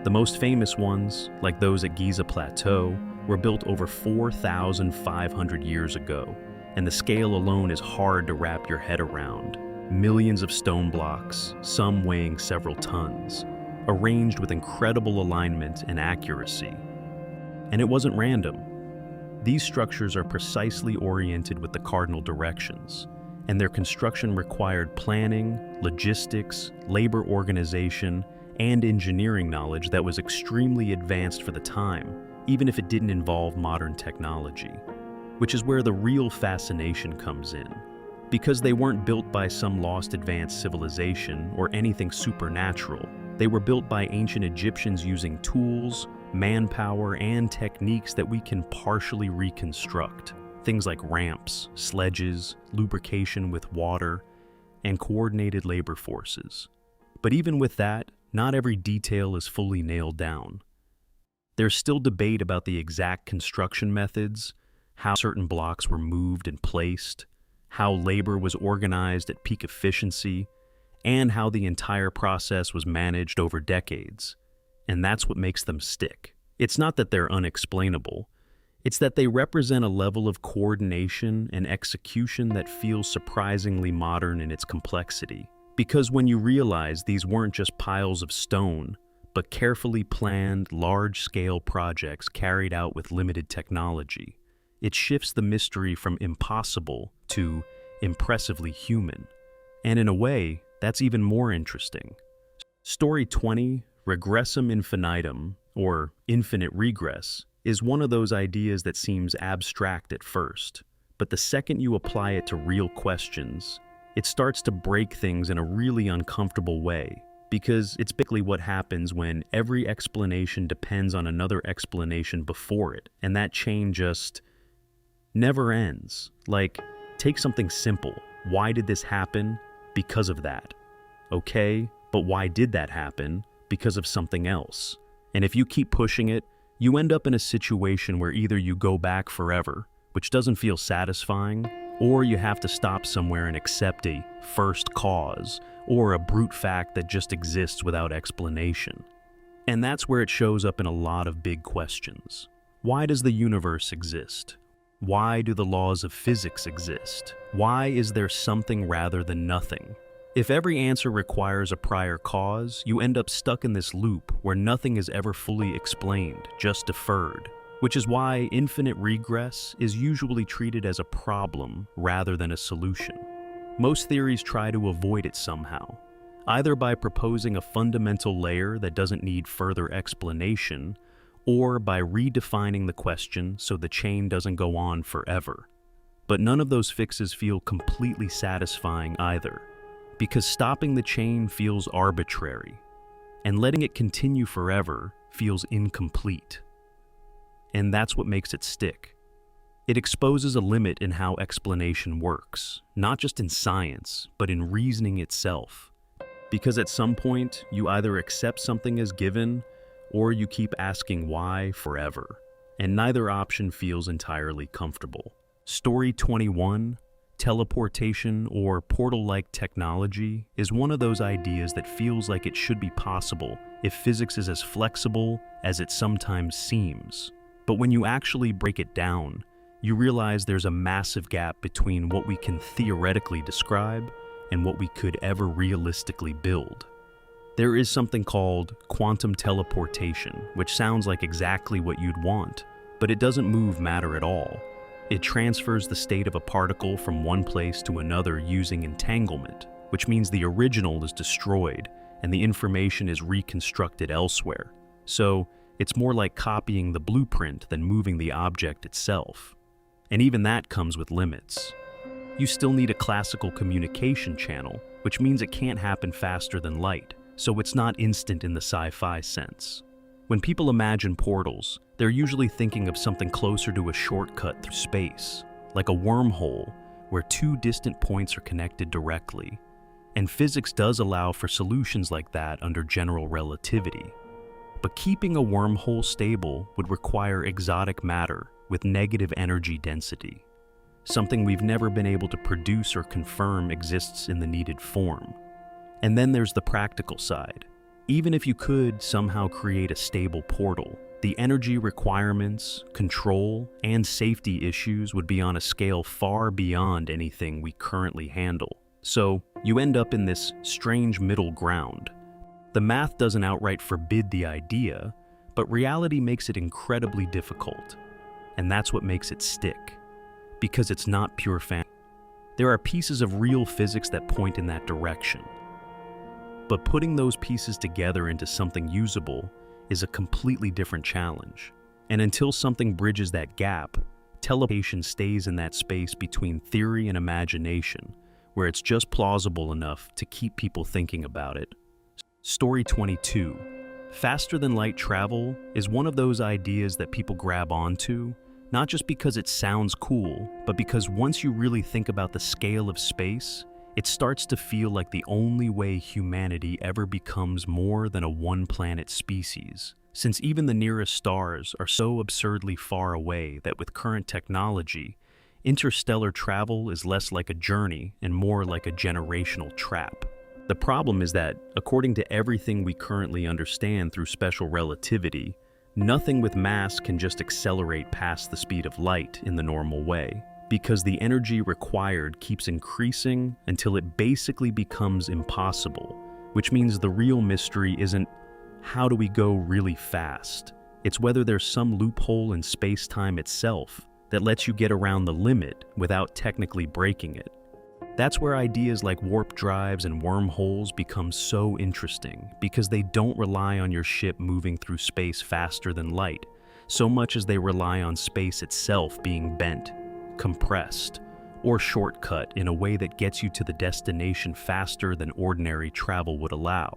The most famous ones, like those at Giza Plateau, were built over 4,500 years ago, and the scale alone is hard to wrap your head around. Millions of stone blocks, some weighing several tons, arranged with incredible alignment and accuracy. And it wasn't random. These structures are precisely oriented with the cardinal directions, and their construction required planning, logistics, labor organization, and engineering knowledge that was extremely advanced for the time, even if it didn't involve modern technology. Which is where the real fascination comes in. Because they weren't built by some lost advanced civilization or anything supernatural, they were built by ancient Egyptians using tools, manpower, and techniques that we can partially reconstruct. Things like ramps, sledges, lubrication with water, and coordinated labor forces. But even with that, not every detail is fully nailed down. There's still debate about the exact construction methods, how certain blocks were moved and placed, how labor was organized at peak efficiency, and how the entire process was managed over decades. And that's what makes them stick. It's not that they're unexplainable, it's that they represent a level of coordination and execution that feels surprisingly modern in its complexity. Because when you realize these weren't just piles of stone, but carefully planned, large-scale projects carried out with limited technology, it shifts the mystery from impossible to impressively human. And in a way, that's even more interesting. Story 20, regressum infinitum, or infinite regress, is one of those ideas that seems abstract at first, but the second you apply it to real questions, it starts to break things in a really uncomfortable way, because it's basically what happens when every explanation depends on another explanation before it, and that chain just never ends. Like, take something simple. Why did this happen? Because of that. Okay, but why did that happen? Because of something else. And if you keep pushing it, you end up in a situation where either you go back forever, which doesn't feel satisfying, or you have to stop somewhere and accept a first cause, or a brute fact that just exists without explanation. And that's where it shows up in a lot of big questions. Why does the universe exist? Why do the laws of physics exist? Why is there something rather than nothing? If every answer requires a prior cause, you end up stuck in this loop where nothing is ever fully explained, just deferred. Which is why infinite regress is usually treated as a problem rather than a solution. Most theories try to avoid it somehow, either by proposing a fundamental layer that doesn't need further explanation, or by redefining the question so the chain doesn't go on forever. But none of those fixes feel completely satisfying either, because stopping the chain feels arbitrary, and letting it continue forever feels incomplete. And that's what makes it stick. It exposes a limit in how explanation works, not just in science, but in reasoning itself. Because at some point, you either accept something as given, or you keep asking why forever. And neither option feels entirely comfortable. Story 21, teleportation or portal-like technology, is one of those ideas that feels like it should be possible if physics is as flexible as it sometimes seems. But when you actually break it down, you realize there's a massive gap between what we can theoretically describe and what we could ever realistically build. There is something called quantum teleportation, which sounds like exactly what you'd want, but it doesn't move matter at all. It transfers the state of a particle from one place to another using entanglement, which means the original is destroyed and the information is reconstructed elsewhere. So, it's more like copying the blueprint than moving the object itself. And even that comes with limits. You still need a classical communication channel, which means it can't happen faster than light, so it's not instant in the sci-fi sense. When people imagine portals, they're usually thinking of something closer to a shortcut through space, like a wormhole where two distant points are connected directly. And physics does allow for solutions like that under general relativity. But keeping a wormhole stable would require exotic matter with negative energy density, something we've never been able to produce or confirm exists in the needed form. And then there's the practical side. Even if you could somehow create a stable portal, the energy requirements, control, and safety issues would be on a scale far beyond anything we currently handle. So you end up in this strange middle ground. The math doesn't outright forbid the idea, but reality makes it incredibly difficult. And that's what makes it stick. Because it's not pure fantasy. There are pieces of real physics that point in that direction. But putting those pieces together into something usable is a completely different challenge. And until something bridges that gap, teleportation stays in that space between theory and imagination, where it's just plausible enough to keep people thinking about it. Story 22. Faster-than-light travel is one of those ideas that people grab onto, not just because it sounds cool, but because once you really think about the scale of space, it starts to feel like the only way humanity ever becomes more than a one-planet species, since even the nearest stars are so absurdly far away that with current technology, interstellar travel is less like a journey and more like a generational trap. The problem is that, according to everything we currently understand through special relativity, nothing with mass can just accelerate past the speed of light in the normal way, because the energy required keeps increasing until it basically becomes impossible, which means the real mystery isn't how do we go really fast. It's whether there's some loophole in space-time itself that lets you get around the limit without technically breaking it. That's where ideas like warp drives and wormholes become so interesting, because they don't rely on your ship moving through space faster than light, so much as they rely on space itself being bent, compressed, or shortcut in a way that gets you to the destination faster than ordinary travel would allow.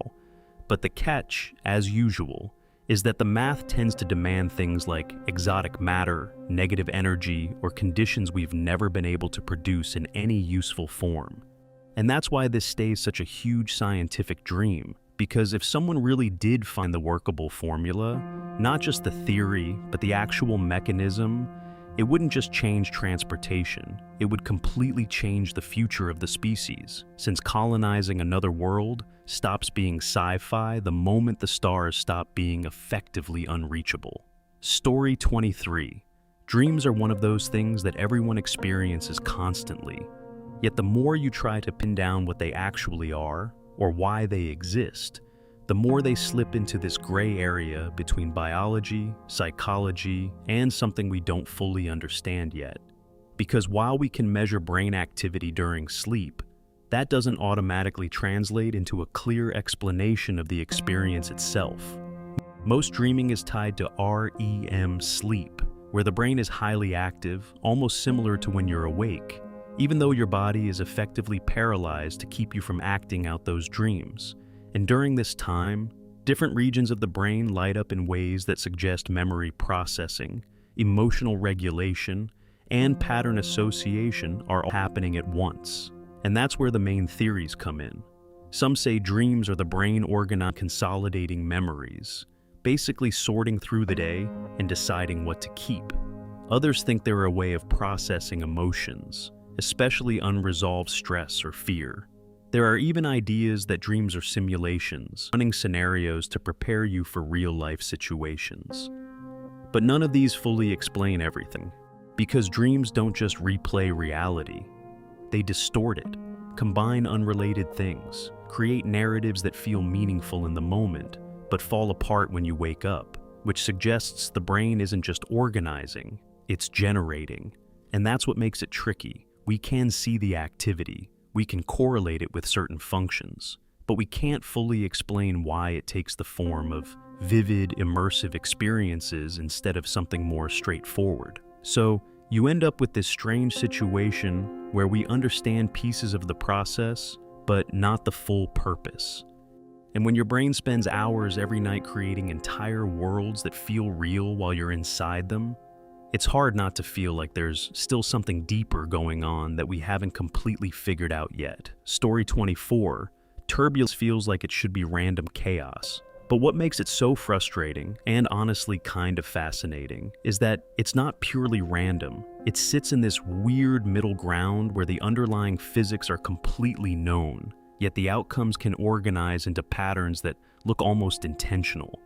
But the catch, as usual, is that the math tends to demand things like exotic matter, negative energy, or conditions we've never been able to produce in any useful form. And that's why this stays such a huge scientific dream, because if someone really did find the workable formula, not just the theory, but the actual mechanism, it wouldn't just change transportation, it would completely change the future of the species, since colonizing another world stops being sci-fi the moment the stars stop being effectively unreachable. Story 23. Dreams are one of those things that everyone experiences constantly, yet the more you try to pin down what they actually are, or why they exist, the more they slip into this gray area between biology, psychology, and something we don't fully understand yet. Because while we can measure brain activity during sleep, that doesn't automatically translate into a clear explanation of the experience itself. Most dreaming is tied to REM sleep, where the brain is highly active, almost similar to when you're awake, even though your body is effectively paralyzed to keep you from acting out those dreams. And during this time, different regions of the brain light up in ways that suggest memory processing, emotional regulation, and pattern association are all happening at once. And that's where the main theories come in. Some say dreams are the brain organizing, consolidating memories, basically sorting through the day and deciding what to keep. Others think they're a way of processing emotions, especially unresolved stress or fear. There are even ideas that dreams are simulations, running scenarios to prepare you for real-life situations. But none of these fully explain everything, because dreams don't just replay reality. They distort it, combine unrelated things, create narratives that feel meaningful in the moment, but fall apart when you wake up, which suggests the brain isn't just organizing, it's generating. And that's what makes it tricky. We can see the activity, we can correlate it with certain functions, but we can't fully explain why it takes the form of vivid, immersive experiences instead of something more straightforward. So, you end up with this strange situation where we understand pieces of the process, but not the full purpose. And when your brain spends hours every night creating entire worlds that feel real while you're inside them, it's hard not to feel like there's still something deeper going on that we haven't completely figured out yet. Story 24. Turbulence feels like it should be random chaos. But what makes it so frustrating, and honestly kind of fascinating, is that it's not purely random. It sits in this weird middle ground where the underlying physics are completely known, yet the outcomes can organize into patterns that look almost intentional.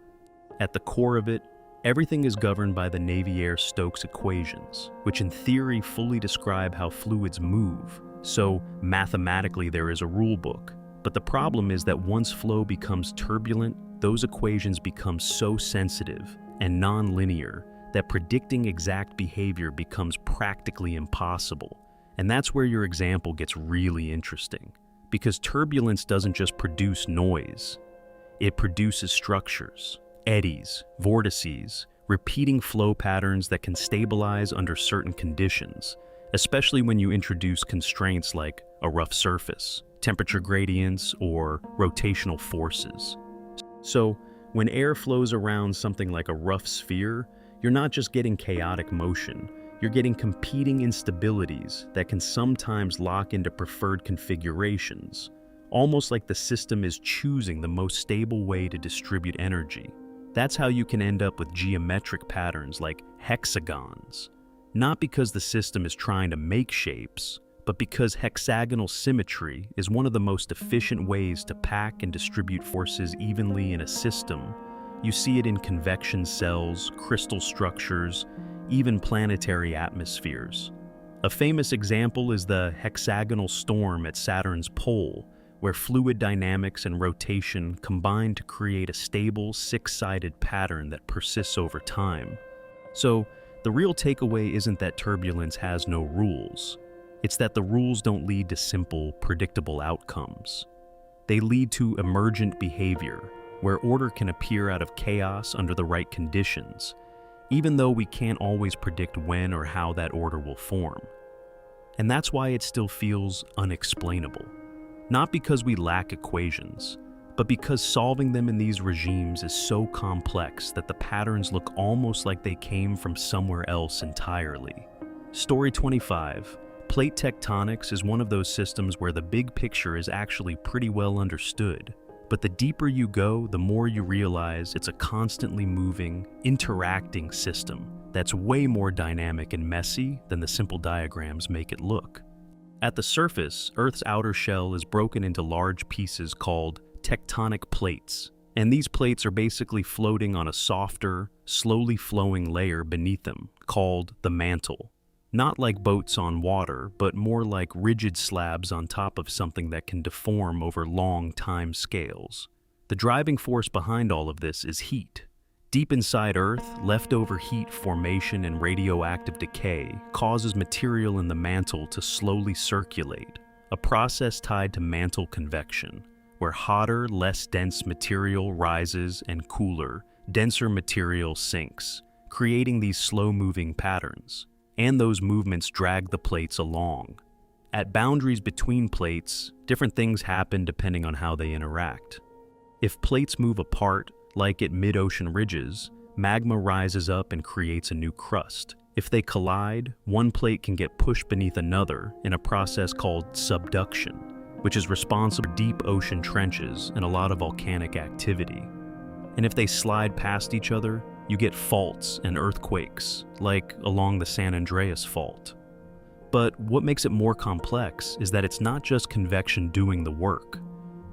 At the core of it, everything is governed by the Navier-Stokes equations, which in theory fully describe how fluids move, so mathematically there is a rule book. But the problem is that once flow becomes turbulent, those equations become so sensitive and non-linear that predicting exact behavior becomes practically impossible. And that's where your example gets really interesting, because turbulence doesn't just produce noise, it produces structures, eddies, vortices, repeating flow patterns that can stabilize under certain conditions, especially when you introduce constraints like a rough surface, temperature gradients, or rotational forces. So, when air flows around something like a rough sphere, you're not just getting chaotic motion, you're getting competing instabilities that can sometimes lock into preferred configurations, almost like the system is choosing the most stable way to distribute energy. That's how you can end up with geometric patterns like hexagons, not because the system is trying to make shapes, but because hexagonal symmetry is one of the most efficient ways to pack and distribute forces evenly in a system. You see it in convection cells, crystal structures, even planetary atmospheres. A famous example is the hexagonal storm at Saturn's pole, where fluid dynamics and rotation combine to create a stable, six-sided pattern that persists over time. So, the real takeaway isn't that turbulence has no rules. It's that the rules don't lead to simple, predictable outcomes. They lead to emergent behavior, where order can appear out of chaos under the right conditions, even though we can't always predict when or how that order will form. And that's why it still feels unexplainable. Not because we lack equations, but because solving them in these regimes is so complex that the patterns look almost like they came from somewhere else entirely. Story 25. Plate tectonics is one of those systems where the big picture is actually pretty well understood. But the deeper you go, the more you realize it's a constantly moving, interacting system that's way more dynamic and messy than the simple diagrams make it look. At the surface, Earth's outer shell is broken into large pieces called tectonic plates, and these plates are basically floating on a softer, slowly flowing layer beneath them, called the mantle. Not like boats on water, but more like rigid slabs on top of something that can deform over long time scales. The driving force behind all of this is heat. Deep inside Earth, leftover heat formation and radioactive decay causes material in the mantle to slowly circulate, a process tied to mantle convection, where hotter, less dense material rises and cooler, denser material sinks, creating these slow-moving patterns. And those movements drag the plates along. At boundaries between plates, different things happen depending on how they interact. If plates move apart, like at mid-ocean ridges, magma rises up and creates a new crust. If they collide, one plate can get pushed beneath another in a process called subduction, which is responsible for deep ocean trenches and a lot of volcanic activity. And if they slide past each other, you get faults and earthquakes, like along the San Andreas Fault. But what makes it more complex is that it's not just convection doing the work.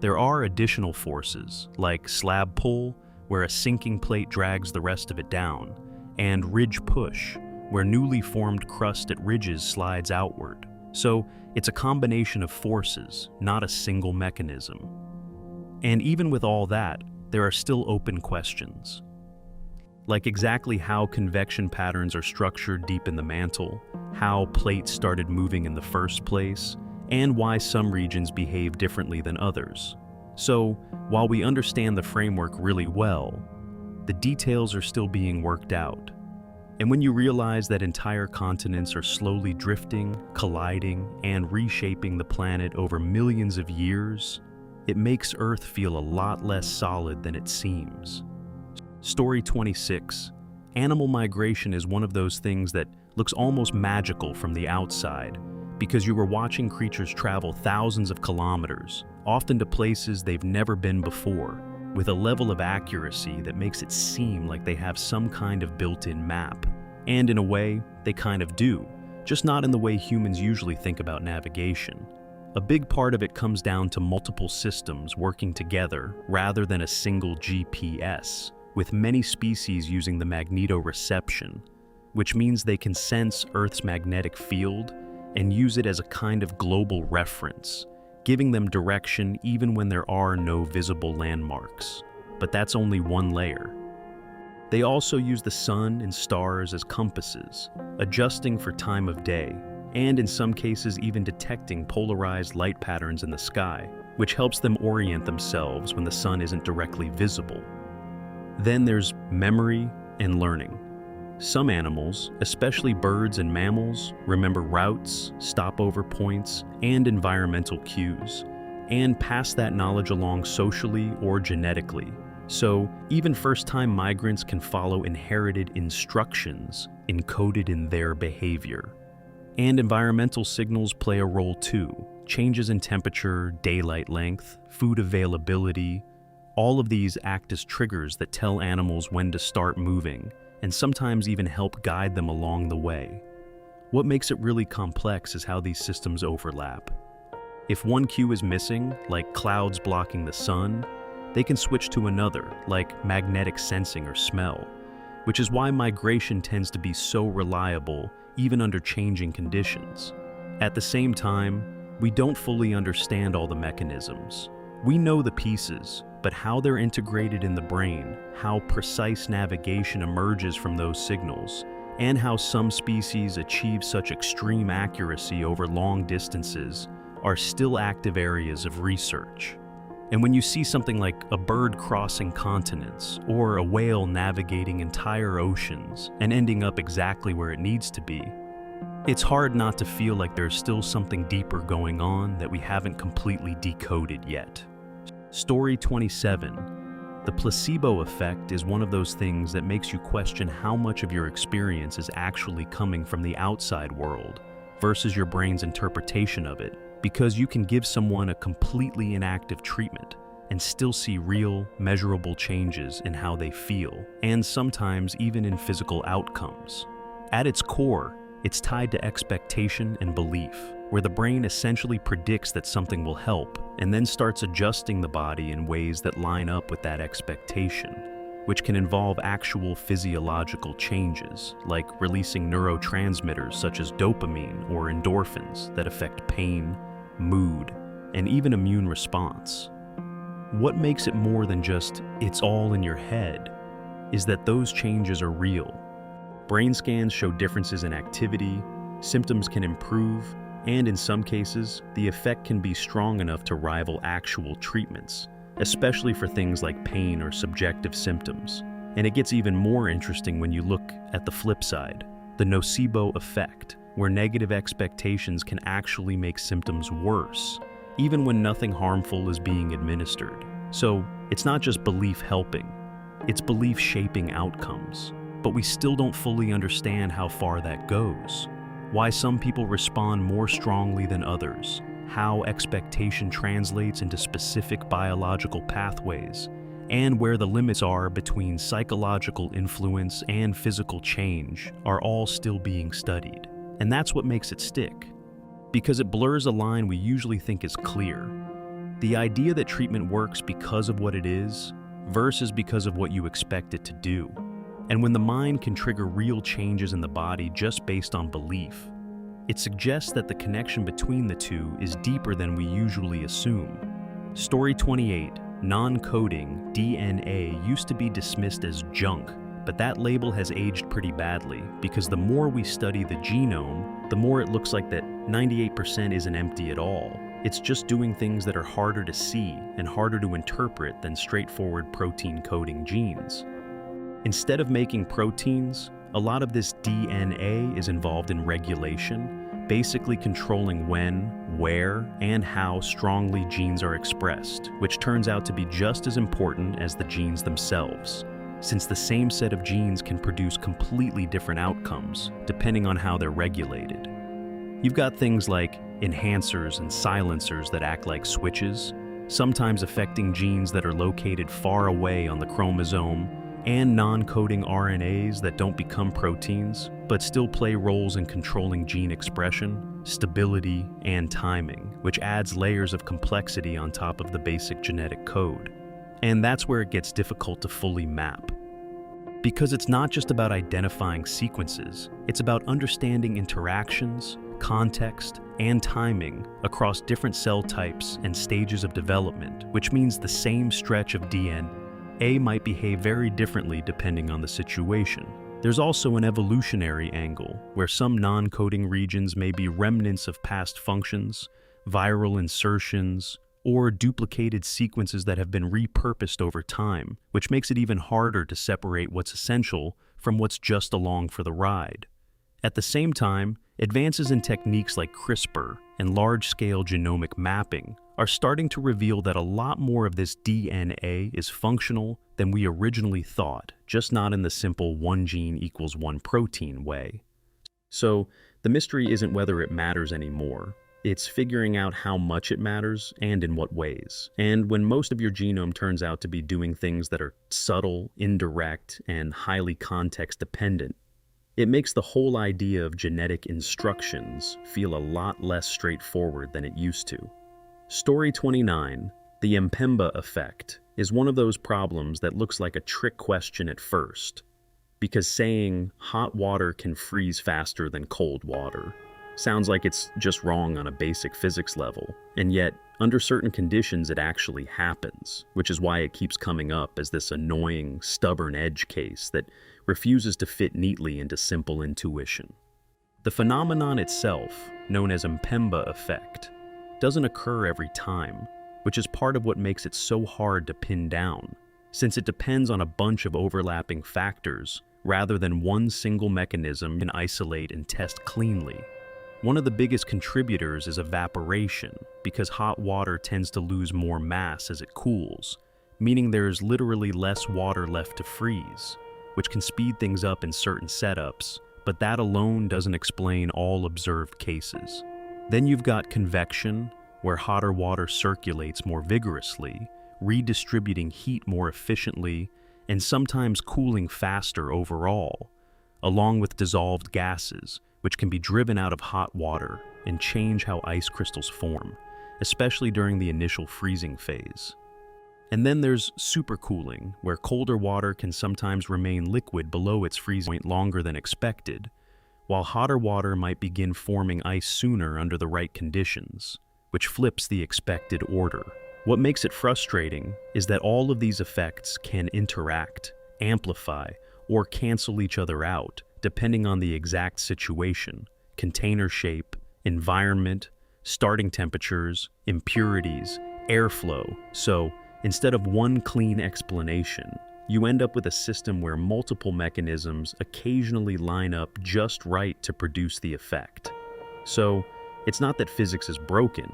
There are additional forces, like slab pull, where a sinking plate drags the rest of it down, and ridge push, where newly formed crust at ridges slides outward. So it's a combination of forces, not a single mechanism. And even with all that, there are still open questions. Like exactly how convection patterns are structured deep in the mantle, how plates started moving in the first place, and why some regions behave differently than others. So, while we understand the framework really well, the details are still being worked out. And when you realize that entire continents are slowly drifting, colliding, and reshaping the planet over millions of years, it makes Earth feel a lot less solid than it seems. Story 26. Animal migration is one of those things that looks almost magical from the outside, because you are watching creatures travel thousands of kilometers, often to places they've never been before, with a level of accuracy that makes it seem like they have some kind of built-in map. And in a way, they kind of do, just not in the way humans usually think about navigation. A big part of it comes down to multiple systems working together rather than a single GPS, with many species using the magnetoreception, which means they can sense Earth's magnetic field and use it as a kind of global reference, giving them direction even when there are no visible landmarks. But that's only one layer. They also use the sun and stars as compasses, adjusting for time of day, and in some cases even detecting polarized light patterns in the sky, which helps them orient themselves when the sun isn't directly visible. Then there's memory and learning. Some animals, especially birds and mammals, remember routes, stopover points, and environmental cues, and pass that knowledge along socially or genetically. So even first-time migrants can follow inherited instructions encoded in their behavior. And environmental signals play a role too. Changes in temperature, daylight length, food availability, all of these act as triggers that tell animals when to start moving, and sometimes even help guide them along the way. What makes it really complex is how these systems overlap. If one cue is missing, like clouds blocking the sun, they can switch to another, like magnetic sensing or smell, which is why migration tends to be so reliable even under changing conditions. At the same time, we don't fully understand all the mechanisms. We know the pieces, but how they're integrated in the brain, how precise navigation emerges from those signals, and how some species achieve such extreme accuracy over long distances are still active areas of research. And when you see something like a bird crossing continents or a whale navigating entire oceans and ending up exactly where it needs to be, it's hard not to feel like there's still something deeper going on that we haven't completely decoded yet. Story 27. The placebo effect is one of those things that makes you question how much of your experience is actually coming from the outside world versus your brain's interpretation of it, because you can give someone a completely inactive treatment and still see real, measurable changes in how they feel, and sometimes even in physical outcomes. At its core, it's tied to expectation and belief, where the brain essentially predicts that something will help and then starts adjusting the body in ways that line up with that expectation, which can involve actual physiological changes, like releasing neurotransmitters such as dopamine or endorphins that affect pain, mood, and even immune response. What makes it more than just, it's all in your head, is that those changes are real. Brain scans show differences in activity, symptoms can improve, and in some cases, the effect can be strong enough to rival actual treatments, especially for things like pain or subjective symptoms. And it gets even more interesting when you look at the flip side, the nocebo effect, where negative expectations can actually make symptoms worse, even when nothing harmful is being administered. So it's not just belief helping, it's belief shaping outcomes. But we still don't fully understand how far that goes, why some people respond more strongly than others, how expectation translates into specific biological pathways, and where the limits are between psychological influence and physical change are all still being studied. And that's what makes it stick, because it blurs a line we usually think is clear. The idea that treatment works because of what it is versus because of what you expect it to do. And when the mind can trigger real changes in the body just based on belief, it suggests that the connection between the two is deeper than we usually assume. Story 28. Non-coding DNA used to be dismissed as junk, but that label has aged pretty badly because the more we study the genome, the more it looks like that 98% isn't empty at all. It's just doing things that are harder to see and harder to interpret than straightforward protein coding genes. Instead of making proteins, a lot of this DNA is involved in regulation, basically controlling when, where, and how strongly genes are expressed, which turns out to be just as important as the genes themselves, since the same set of genes can produce completely different outcomes depending on how they're regulated. You've got things like enhancers and silencers that act like switches, sometimes affecting genes that are located far away on the chromosome, and non-coding RNAs that don't become proteins, but still play roles in controlling gene expression, stability, and timing, which adds layers of complexity on top of the basic genetic code. And that's where it gets difficult to fully map. Because it's not just about identifying sequences, it's about understanding interactions, context, and timing across different cell types and stages of development, which means the same stretch of DNA might behave very differently depending on the situation. There's also an evolutionary angle, where some non-coding regions may be remnants of past functions, viral insertions, or duplicated sequences that have been repurposed over time, which makes it even harder to separate what's essential from what's just along for the ride. At the same time, advances in techniques like CRISPR and large-scale genomic mapping are starting to reveal that a lot more of this DNA is functional than we originally thought, just not in the simple one gene equals one protein way. So, the mystery isn't whether it matters anymore. It's figuring out how much it matters and in what ways. And when most of your genome turns out to be doing things that are subtle, indirect, and highly context-dependent, it makes the whole idea of genetic instructions feel a lot less straightforward than it used to. Story 29, the Mpemba effect, is one of those problems that looks like a trick question at first, because saying hot water can freeze faster than cold water sounds like it's just wrong on a basic physics level, and yet, under certain conditions, it actually happens, which is why it keeps coming up as this annoying, stubborn edge case that refuses to fit neatly into simple intuition. The phenomenon itself, known as Mpemba effect, doesn't occur every time, which is part of what makes it so hard to pin down, since it depends on a bunch of overlapping factors rather than one single mechanism you can isolate and test cleanly. One of the biggest contributors is evaporation, because hot water tends to lose more mass as it cools, meaning there's literally less water left to freeze, which can speed things up in certain setups, but that alone doesn't explain all observed cases. Then you've got convection, where hotter water circulates more vigorously, redistributing heat more efficiently, and sometimes cooling faster overall, along with dissolved gases, which can be driven out of hot water and change how ice crystals form, especially during the initial freezing phase. And then there's supercooling, where colder water can sometimes remain liquid below its freezing point longer than expected, while hotter water might begin forming ice sooner under the right conditions, which flips the expected order. What makes it frustrating is that all of these effects can interact, amplify, or cancel each other out, depending on the exact situation, container shape, environment, starting temperatures, impurities, airflow. So, instead of one clean explanation, you end up with a system where multiple mechanisms occasionally line up just right to produce the effect. So, it's not that physics is broken,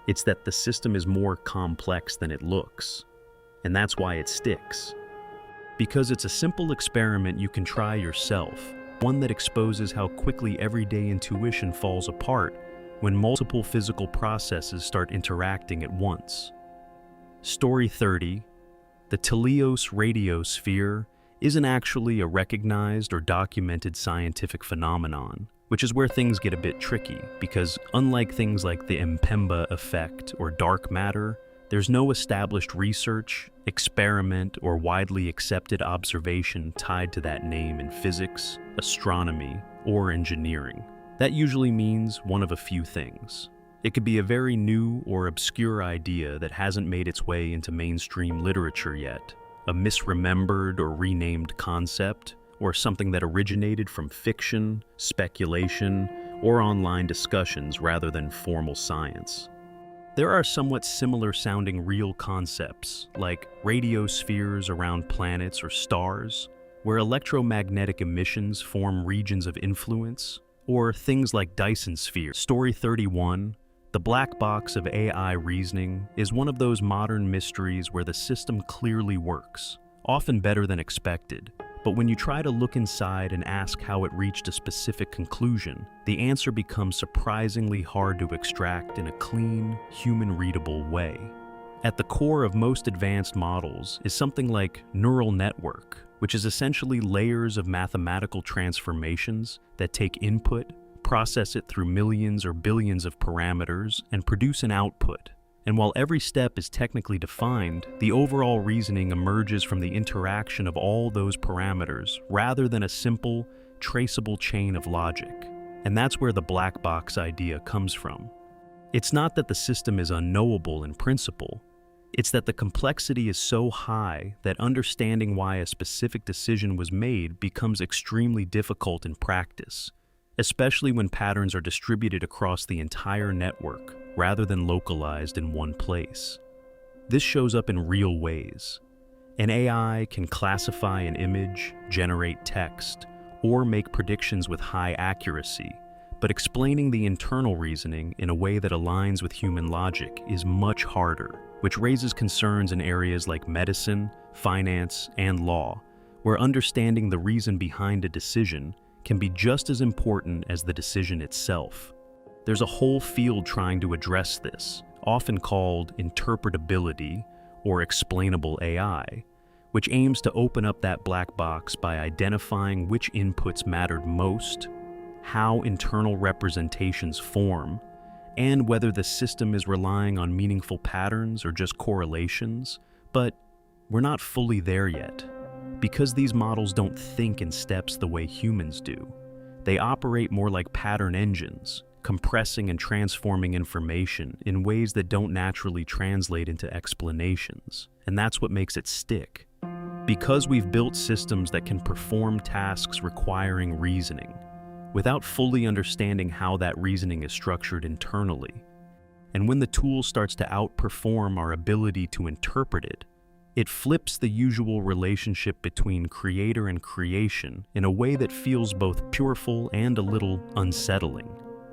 it's that the system is more complex than it looks. And that's why it sticks. Because it's a simple experiment you can try yourself, one that exposes how quickly everyday intuition falls apart when multiple physical processes start interacting at once. Story 30. The Teleos radiosphere isn't actually a recognized or documented scientific phenomenon, which is where things get a bit tricky, because unlike things like the Mpemba effect or dark matter, there's no established research, experiment, or widely accepted observation tied to that name in physics, astronomy, or engineering. That usually means one of a few things. It could be a very new or obscure idea that hasn't made its way into mainstream literature yet, a misremembered or renamed concept, or something that originated from fiction, speculation, or online discussions rather than formal science. There are somewhat similar sounding real concepts, like radiospheres around planets or stars, where electromagnetic emissions form regions of influence, or things like Dyson spheres. Story 31, the black box of AI reasoning, is one of those modern mysteries where the system clearly works, often better than expected. But when you try to look inside and ask how it reached a specific conclusion, the answer becomes surprisingly hard to extract in a clean, human-readable way. At the core of most advanced models is something like neural network, which is essentially layers of mathematical transformations that take input, process it through millions or billions of parameters, and produce an output. And while every step is technically defined, the overall reasoning emerges from the interaction of all those parameters rather than a simple, traceable chain of logic. And that's where the black box idea comes from. It's not that the system is unknowable in principle, it's that the complexity is so high that understanding why a specific decision was made becomes extremely difficult in practice, especially when patterns are distributed across the entire network rather than localized in one place. This shows up in real ways. An AI can classify an image, generate text, or make predictions with high accuracy, but explaining the internal reasoning in a way that aligns with human logic is much harder, which raises concerns in areas like medicine, finance, and law, where understanding the reason behind a decision can be just as important as the decision itself. There's a whole field trying to address this, often called interpretability or explainable AI, which aims to open up that black box by identifying which inputs mattered most, how internal representations form, and whether the system is relying on meaningful patterns or just correlations. But we're not fully there yet, because these models don't think in steps the way humans do. They operate more like pattern engines, compressing and transforming information in ways that don't naturally translate into explanations. And that's what makes it stick. Because we've built systems that can perform tasks requiring reasoning, without fully understanding how that reasoning is structured internally. And when the tool starts to outperform our ability to interpret it, it flips the usual relationship between creator and creation in a way that feels both pureful and a little unsettling.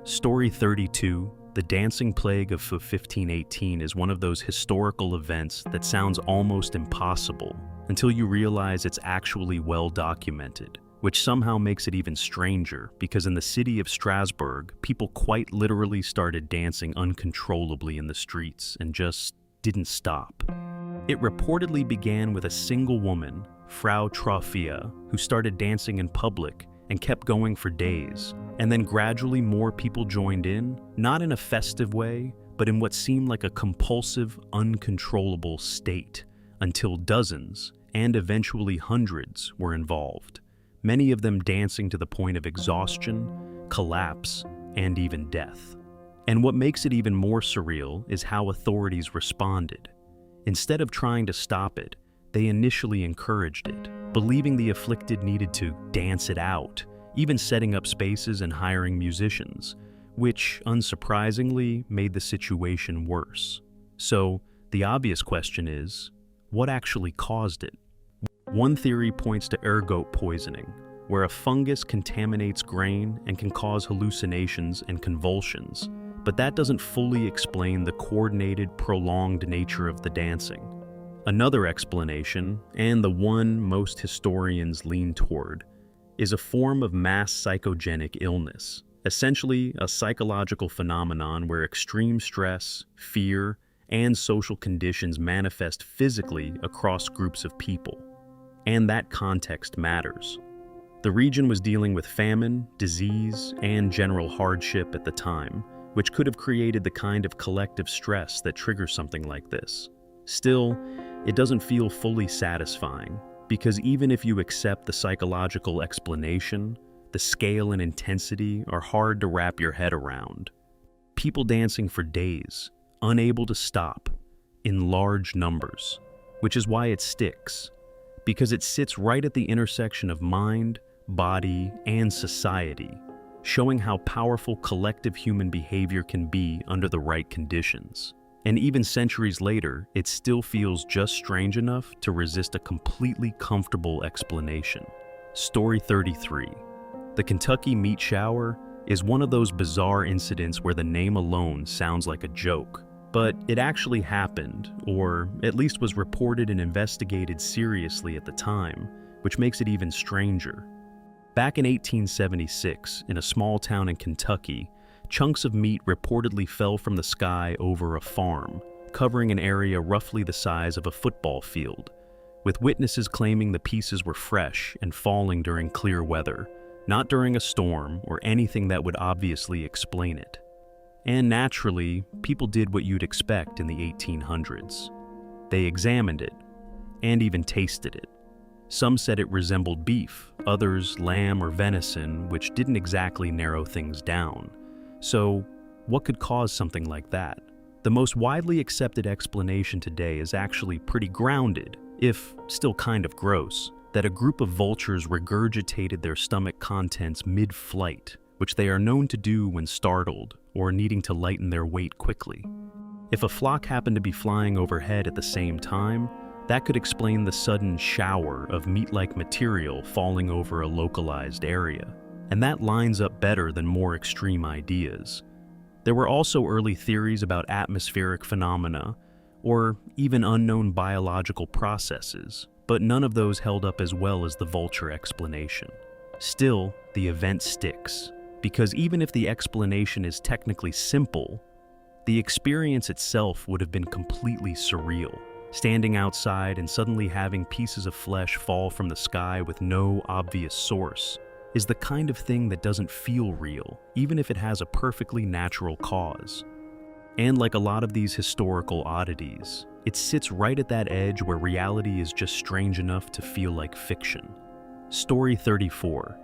Story 32, the dancing plague of 1518 is one of those historical events that sounds almost impossible until you realize it's actually well documented, which somehow makes it even stranger because in the city of Strasbourg, people quite literally started dancing uncontrollably in the streets and just didn't stop. It reportedly began with a single woman, Frau Trophia, who started dancing in public and kept going for days. And then gradually more people joined in, not in a festive way, but in what seemed like a compulsive, uncontrollable state, until dozens, and eventually hundreds, were involved, many of them dancing to the point of exhaustion, collapse, and even death. And what makes it even more surreal is how authorities responded. Instead of trying to stop it, they initially encouraged it, believing the afflicted needed to dance it out, even setting up spaces and hiring musicians, which, unsurprisingly, made the situation worse. So, the obvious question is, what actually caused it? One theory points to ergot poisoning, where a fungus contaminates grain and can cause hallucinations and convulsions, but that doesn't fully explain the coordinated, prolonged nature of the dancing. Another explanation, and the one most historians lean toward, is a form of mass psychogenic illness, essentially a psychological phenomenon where extreme stress, fear, and social conditions manifest physically across groups of people. And that context matters. The region was dealing with famine, disease, and general hardship at the time, which could have created the kind of collective stress that triggers something like this. Still, it doesn't feel fully satisfying, because even if you accept the psychological explanation, the scale and intensity are hard to wrap your head around. People dancing for days, unable to stop, in large numbers, which is why it sticks, because it sits right at the intersection of mind, body, and society, showing how powerful collective human behavior can be under the right conditions. And even centuries later, it still feels just strange enough to resist a completely comfortable explanation. Story 33. The Kentucky meat shower is one of those bizarre incidents where the name alone sounds like a joke. But it actually happened, or at least was reported and investigated seriously at the time, which makes it even stranger. Back in 1876, in a small town in Kentucky, chunks of meat reportedly fell from the sky over a farm, covering an area roughly the size of a football field, with witnesses claiming the pieces were fresh and falling during clear weather, not during a storm or anything that would obviously explain it. And naturally, people did what you'd expect in the 1800s. They examined it, and even tasted it. Some said it resembled beef, others lamb or venison, which didn't exactly narrow things down. So, what could cause something like that? The most widely accepted explanation today is actually pretty grounded, if still kind of gross, that a group of vultures regurgitated their stomach contents mid-flight, which they are known to do when startled or needing to lighten their weight quickly. If a flock happened to be flying overhead at the same time, that could explain the sudden shower of meat-like material falling over a localized area. And that lines up better than more extreme ideas. There were also early theories about atmospheric phenomena, or even unknown biological processes, but none of those held up as well as the vulture explanation. Still, the event sticks, because even if the explanation is technically simple, the experience itself would have been completely surreal. Standing outside and suddenly having pieces of flesh fall from the sky with no obvious source is the kind of thing that doesn't feel real, even if it has a perfectly natural cause. And like a lot of these historical oddities, it sits right at that edge where reality is just strange enough to feel like fiction. Story 34.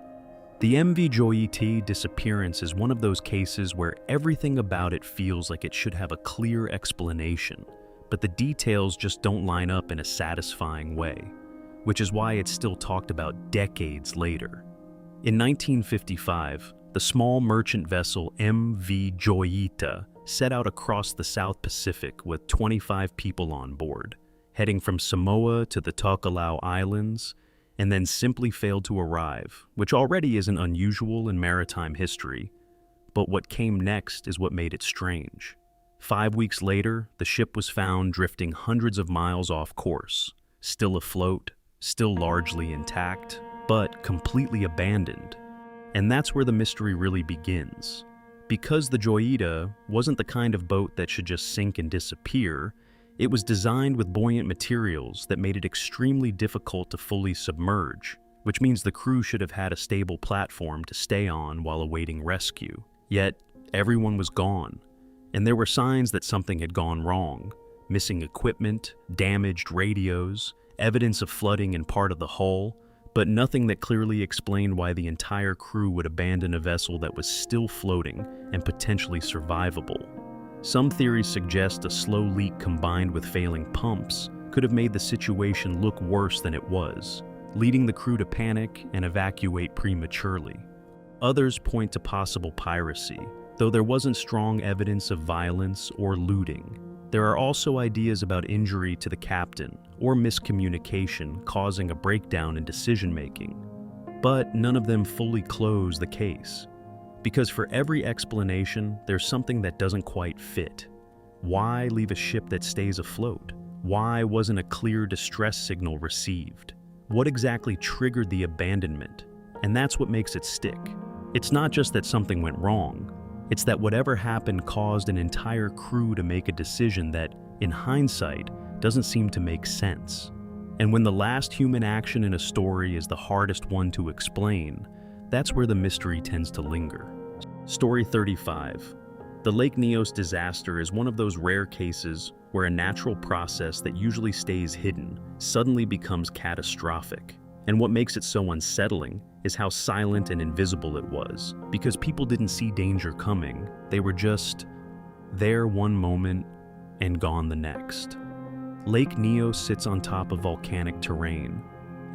The MV Joyita disappearance is one of those cases where everything about it feels like it should have a clear explanation, but the details just don't line up in a satisfying way, which is why it's still talked about decades later. In 1955, the small merchant vessel MV Joyita set out across the South Pacific with 25 people on board, heading from Samoa to the Tokelau Islands, and then simply failed to arrive, which already isn't unusual in maritime history. But what came next is what made it strange. 5 weeks later, the ship was found drifting hundreds of miles off course, still afloat, still largely intact, but completely abandoned. And that's where the mystery really begins. Because the Joyita wasn't the kind of boat that should just sink and disappear, it was designed with buoyant materials that made it extremely difficult to fully submerge, which means the crew should have had a stable platform to stay on while awaiting rescue. Yet, everyone was gone, and there were signs that something had gone wrong. Missing equipment, damaged radios, evidence of flooding in part of the hull, but nothing that clearly explained why the entire crew would abandon a vessel that was still floating and potentially survivable. Some theories suggest a slow leak combined with failing pumps could have made the situation look worse than it was, leading the crew to panic and evacuate prematurely. Others point to possible piracy, though there wasn't strong evidence of violence or looting. There are also ideas about injury to the captain or miscommunication causing a breakdown in decision-making, but none of them fully close the case. Because for every explanation, there's something that doesn't quite fit. Why leave a ship that stays afloat? Why wasn't a clear distress signal received? What exactly triggered the abandonment? And that's what makes it stick. It's not just that something went wrong, it's that whatever happened caused an entire crew to make a decision that, in hindsight, doesn't seem to make sense. And when the last human action in a story is the hardest one to explain, that's where the mystery tends to linger. Story 35. The Lake Nyos disaster is one of those rare cases where a natural process that usually stays hidden suddenly becomes catastrophic. And what makes it so unsettling is how silent and invisible it was, because people didn't see danger coming. They were just there one moment and gone the next. Lake Nyos sits on top of volcanic terrain,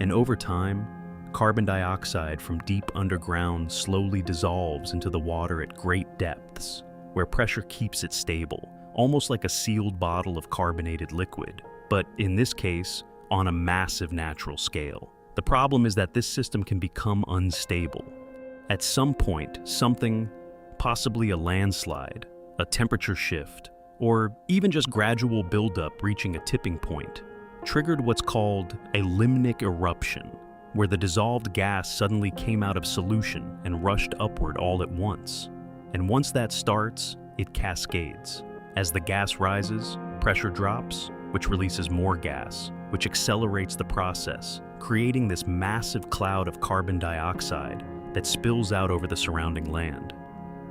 and over time, carbon dioxide from deep underground slowly dissolves into the water at great depths, where pressure keeps it stable, almost like a sealed bottle of carbonated liquid, but in this case, on a massive natural scale. The problem is that this system can become unstable. At some point, something, possibly a landslide, a temperature shift, or even just gradual buildup reaching a tipping point, triggered what's called a limnic eruption, where the dissolved gas suddenly came out of solution and rushed upward all at once. And once that starts, it cascades. As the gas rises, pressure drops, which releases more gas, which accelerates the process, creating this massive cloud of carbon dioxide that spills out over the surrounding land.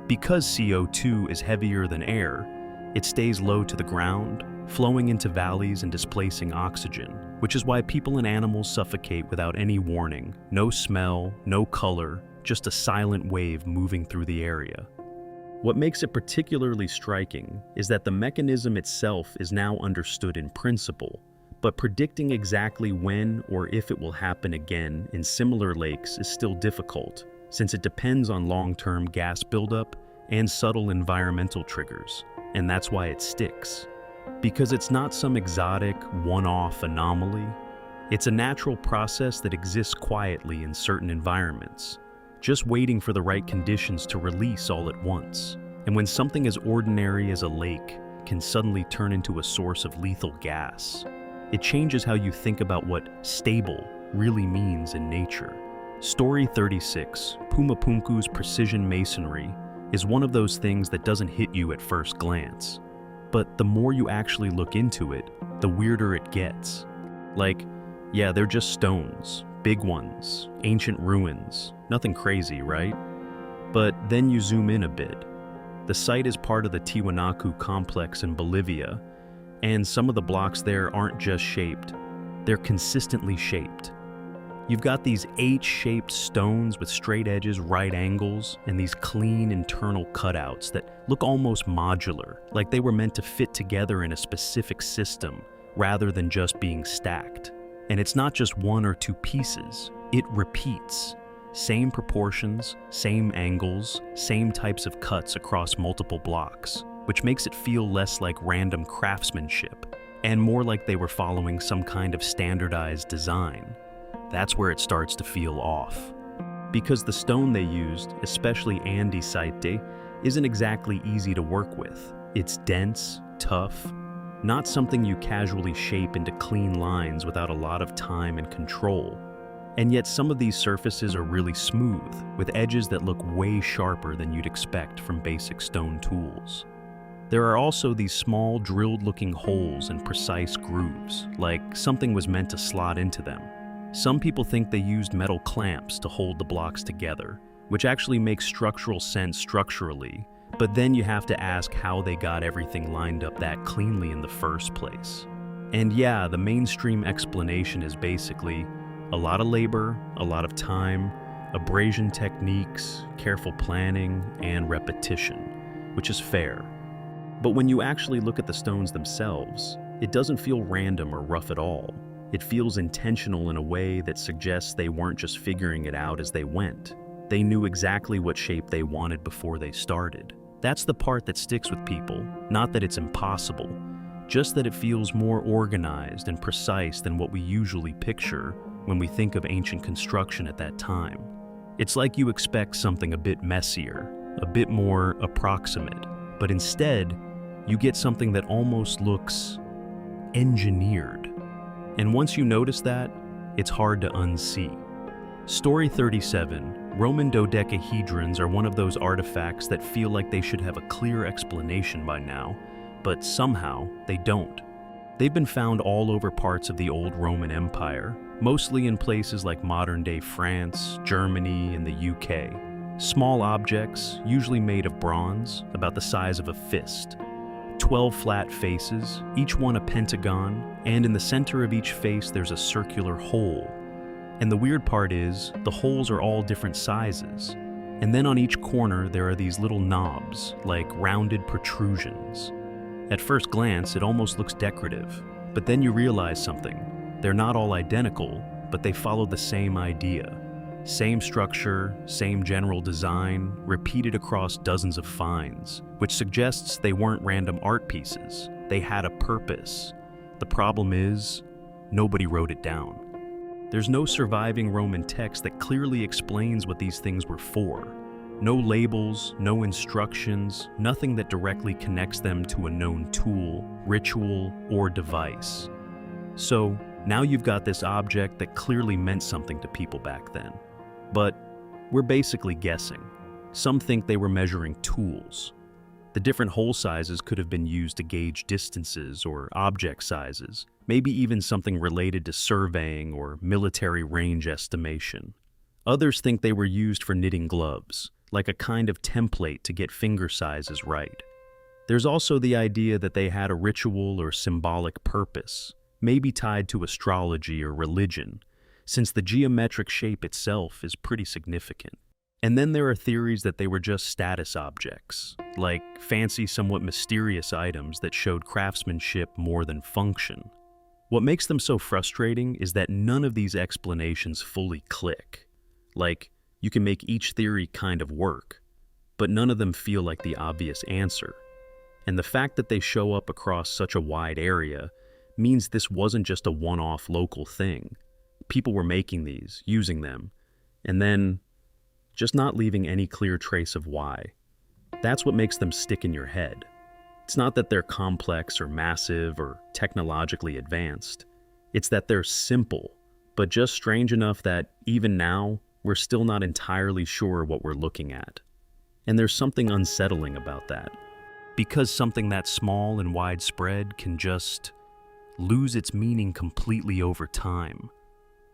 Because CO2 is heavier than air, it stays low to the ground, flowing into valleys and displacing oxygen, which is why people and animals suffocate without any warning. No smell, no color, just a silent wave moving through the area. What makes it particularly striking is that the mechanism itself is now understood in principle, but predicting exactly when or if it will happen again in similar lakes is still difficult, since it depends on long-term gas buildup and subtle environmental triggers, and that's why it sticks. Because it's not some exotic, one-off anomaly, it's a natural process that exists quietly in certain environments, just waiting for the right conditions to release all at once. And when something as ordinary as a lake can suddenly turn into a source of lethal gas, it changes how you think about what stable really means in nature. Story 36, Pumapunku's precision masonry, is one of those things that doesn't hit you at first glance. But the more you actually look into it, the weirder it gets. Like, yeah, they're just stones, big ones, ancient ruins, nothing crazy, right? But then you zoom in a bit. The site is part of the Tiwanaku complex in Bolivia, and some of the blocks there aren't just shaped, they're consistently shaped. You've got these H-shaped stones with straight edges, right angles, and these clean internal cutouts that look almost modular, like they were meant to fit together in a specific system rather than just being stacked. And it's not just one or two pieces, it repeats. Same proportions, same angles, same types of cuts across multiple blocks, which makes it feel less like random craftsmanship and more like they were following some kind of standardized design. That's where it starts to feel off. Because the stone they used, especially andesite, isn't exactly easy to work with. It's dense, tough, not something you casually shape into clean lines without a lot of time and control. And yet some of these surfaces are really smooth, with edges that look way sharper than you'd expect from basic stone tools. There are also these small, drilled-looking holes and precise grooves, like something was meant to slot into them. Some people think they used metal clamps to hold the blocks together, which actually makes structural sense structurally, but then you have to ask how they got everything lined up that cleanly in the first place. And yeah, the mainstream explanation is basically a lot of labor, a lot of time, abrasion techniques, careful planning, and repetition, which is fair. But when you actually look at the stones themselves, it doesn't feel random or rough at all. It feels intentional in a way that suggests they weren't just figuring it out as they went. They knew exactly what shape they wanted before they started. That's the part that sticks with people, not that it's impossible, just that it feels more organized and precise than what we usually picture when we think of ancient construction at that time. It's like you expect something a bit messier, a bit more approximate, but instead, you get something that almost looks engineered. And once you notice that, it's hard to unsee. Story 37, Roman dodecahedrons are one of those artifacts that feel like they should have a clear explanation by now, but somehow they don't. They've been found all over parts of the old Roman Empire, mostly in places like modern-day France, Germany, and the UK. Small objects, usually made of bronze, about the size of a fist. 12 flat faces, each one a pentagon, and in the center of each face there's a circular hole. And the weird part is, the holes are all different sizes. And then on each corner there are these little knobs, like rounded protrusions. At first glance, it almost looks decorative, but then you realize something. They're not all identical, but they follow the same idea. Same structure, same general design, repeated across dozens of finds, which suggests they weren't random art pieces. They had a purpose. The problem is, nobody wrote it down. There's no surviving Roman text that clearly explains what these things were for. No labels, no instructions, nothing that directly connects them to a known tool, ritual, or device. So, now you've got this object that clearly meant something to people back then. But we're basically guessing. Some think they were measuring tools. The different hole sizes could have been used to gauge distances or object sizes, maybe even something related to surveying or military range estimation. Others think they were used for knitting gloves, like a kind of template to get finger sizes right. There's also the idea that they had a ritual or symbolic purpose, maybe tied to astrology or religion, since the geometric shape itself is pretty significant. And then there are theories that they were just status objects, like fancy, somewhat mysterious items that showed craftsmanship more than function. What makes them so frustrating is that none of these explanations fully click. Like, you can make each theory kind of work, but none of them feel like the obvious answer. And the fact that they show up across such a wide area means this wasn't just a one-off local thing. People were making these, using them, and then just not leaving any clear trace of why. That's what makes them stick in your head. It's not that they're complex or massive or technologically advanced. It's that they're simple, but just strange enough that even now, we're still not entirely sure what we're looking at. And there's something unsettling about that. Because something that small and widespread can just lose its meaning completely over time.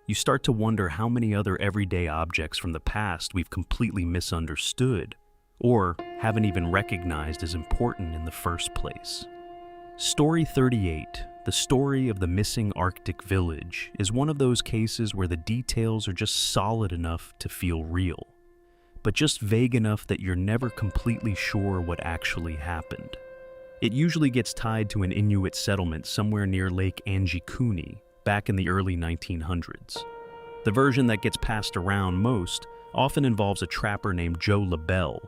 You start to wonder how many other everyday objects from the past we've completely misunderstood, or haven't even recognized as important in the first place. Story 38, the story of the missing Arctic village, is one of those cases where the details are just solid enough to feel real, but just vague enough that you're never completely sure what actually happened. It usually gets tied to an Inuit settlement somewhere near Lake Angikuni, back in the early 1900s. The version that gets passed around most often involves a trapper named Joe LaBelle,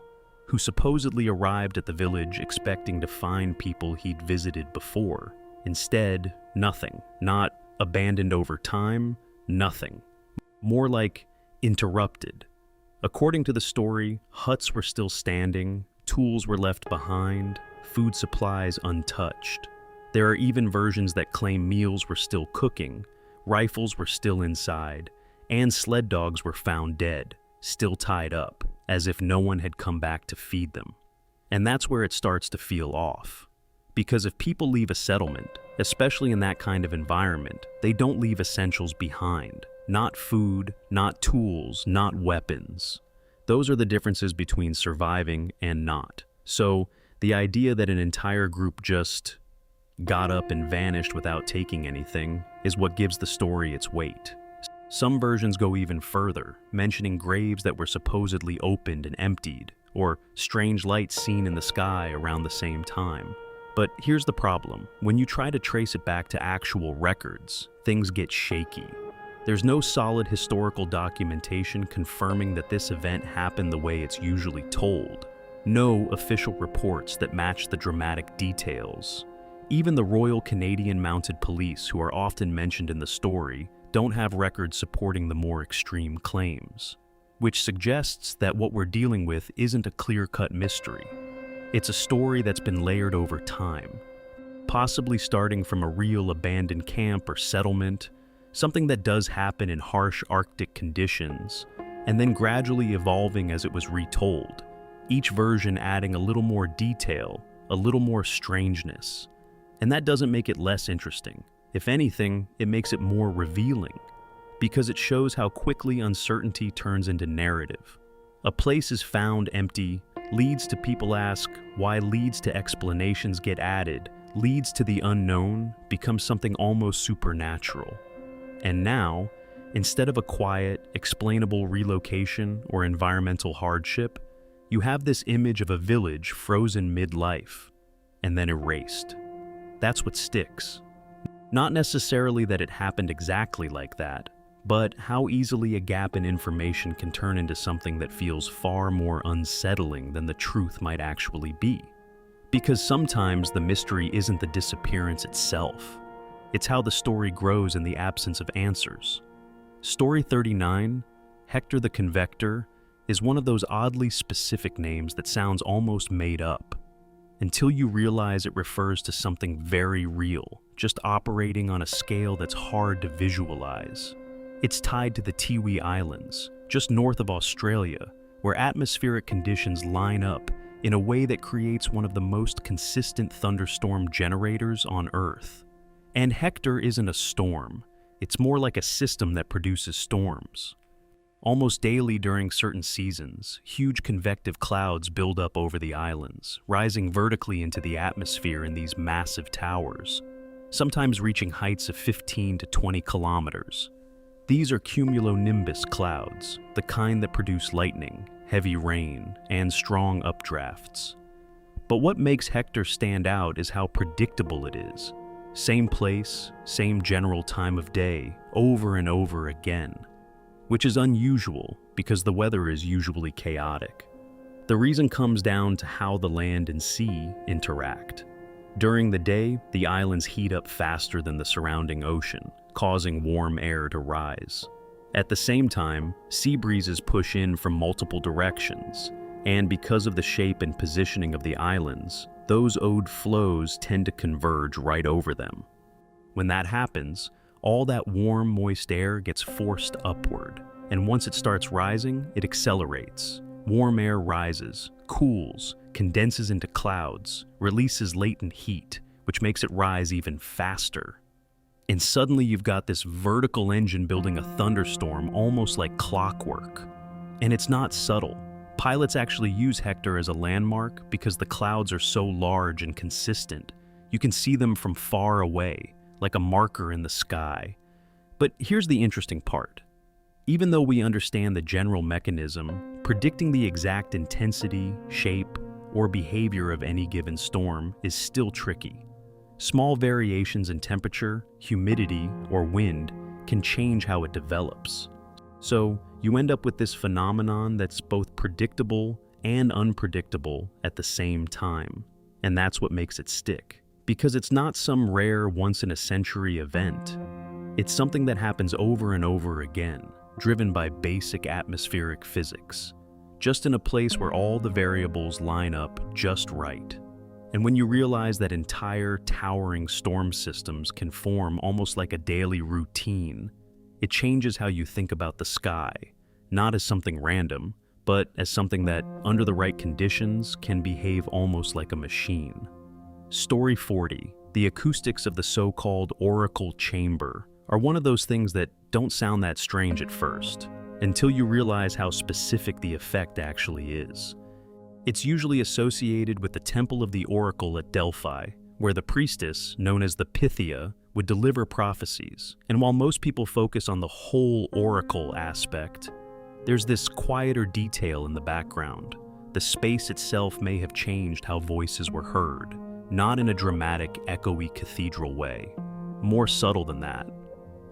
who supposedly arrived at the village expecting to find people he'd visited before. Instead, nothing. Not abandoned over time, nothing. More like interrupted. According to the story, huts were still standing, Tools were left behind, food supplies untouched. There are even versions that claim meals were still cooking, rifles were still inside, and sled dogs were found dead, still tied up, as if no one had come back to feed them. And that's where it starts to feel off. Because if people leave a settlement, especially in that kind of environment, they don't leave essentials behind. Not food, not tools, not weapons. Those are the differences between surviving and not. So, the idea that an entire group just got up and vanished without taking anything is what gives the story its weight. Some versions go even further, mentioning graves that were supposedly opened and emptied, or strange lights seen in the sky around the same time. But here's the problem. When you try to trace it back to actual records, things get shaky. There's no solid historical documentation confirming that this event happened the way it's usually told. No official reports that match the dramatic details. Even the Royal Canadian Mounted Police, who are often mentioned in the story, don't have records supporting the more extreme claims, which suggests that what we're dealing with isn't a clear-cut mystery. It's a story that's been layered over time, possibly starting from a real abandoned camp or settlement, something that does happen in harsh Arctic conditions, and then gradually evolving as it was retold, each version adding a little more detail, a little more strangeness. And that doesn't make it less interesting. If anything, it makes it more revealing, because it shows how quickly uncertainty turns into narrative. A place is found empty, leads to people ask why, leads to explanations get added, leads to the unknown, becomes something almost supernatural. And now, instead of a quiet, explainable relocation or environmental hardship, you have this image of a village frozen mid-life, and then erased. That's what sticks. Not necessarily that it happened exactly like that, but how easily a gap in information can turn into something that feels far more unsettling than the truth might actually be. Because sometimes the mystery isn't the disappearance itself. It's how the story grows in the absence of answers. Story 39, Hector the Convector, is one of those oddly specific names that sounds almost made up, until you realize it refers to something very real, just operating on a scale that's hard to visualize. It's tied to the Tiwi Islands, just north of Australia, where atmospheric conditions line up in a way that creates one of the most consistent thunderstorm generators on Earth. And Hector isn't a storm, it's more like a system that produces storms. Almost daily during certain seasons, huge convective clouds build up over the islands, rising vertically into the atmosphere in these massive towers, sometimes reaching heights of 15 to 20 kilometers. These are cumulonimbus clouds, the kind that produce lightning, heavy rain, and strong updrafts. But what makes Hector stand out is how predictable it is. Same place, same general time of day, over and over again. Which is unusual because the weather is usually chaotic. The reason comes down to how the land and sea interact. During the day, the islands heat up faster than the surrounding ocean, causing warm air to rise. At the same time, sea breezes push in from multiple directions, and because of the shape and positioning of the islands, those ode flows tend to converge right over them. When that happens, all that warm, moist air gets forced upward, and once it starts rising, it accelerates. Warm air rises, cools, condenses into clouds, releases latent heat, which makes it rise even faster. And suddenly you've got this vertical engine building a thunderstorm almost like clockwork. And it's not subtle. Pilots actually use Hector as a landmark because the clouds are so large and consistent. You can see them from far away, like a marker in the sky. But here's the interesting part. Even though we understand the general mechanism, predicting the exact intensity, shape, or behavior of any given storm is still tricky. Small variations in temperature, humidity, or wind can change how it develops. So you end up with this phenomenon that's both predictable and unpredictable at the same time. And that's what makes it stick. Because it's not some rare once-in-a-century event. It's something that happens over and over again, driven by basic atmospheric physics. just in a place where all the variables line up just right. And when you realize that entire towering storm systems can form almost like a daily routine, it changes how you think about the sky, not as something random, but as something that, under the right conditions, can behave almost like a machine. Story 40, the acoustics of the so-called oracle chamber, are one of those things that don't sound that strange at first, until you realize how specific the effect actually is. It's usually associated with the Temple of the Oracle at Delphi, where the priestess, known as the Pythia, would deliver prophecies. And while most people focus on the whole oracle aspect, there's this quieter detail in the background. The space itself may have changed how voices were heard, not in a dramatic, echoey cathedral way. More subtle than that.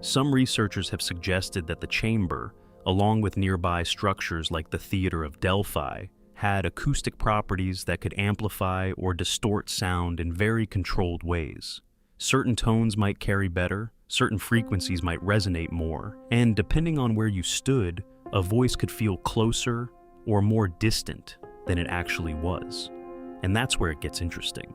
Some researchers have suggested that the chamber, along with nearby structures like the Theater of Delphi, had acoustic properties that could amplify or distort sound in very controlled ways. Certain tones might carry better, certain frequencies might resonate more, and depending on where you stood, a voice could feel closer or more distant than it actually was. And that's where it gets interesting.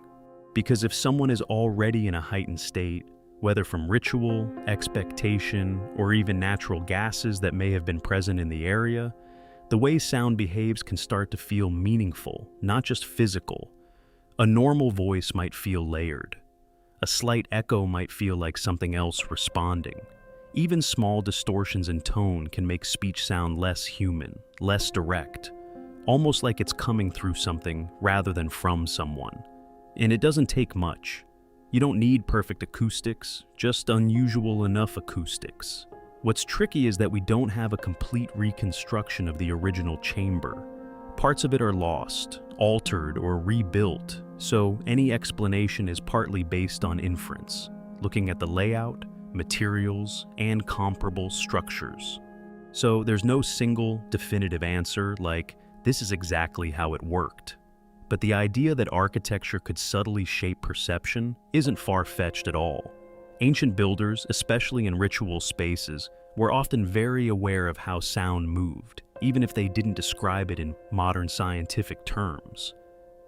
Because if someone is already in a heightened state, whether from ritual, expectation, or even natural gases that may have been present in the area, the way sound behaves can start to feel meaningful, not just physical. A normal voice might feel layered. A slight echo might feel like something else responding. Even small distortions in tone can make speech sound less human, less direct, almost like it's coming through something rather than from someone. And it doesn't take much. You don't need perfect acoustics, just unusual enough acoustics. What's tricky is that we don't have a complete reconstruction of the original chamber. Parts of it are lost, altered, or rebuilt, so any explanation is partly based on inference, looking at the layout, materials, and comparable structures. So there's no single, definitive answer like, this is exactly how it worked. But the idea that architecture could subtly shape perception isn't far-fetched at all. Ancient builders, especially in ritual spaces, were often very aware of how sound moved, even if they didn't describe it in modern scientific terms.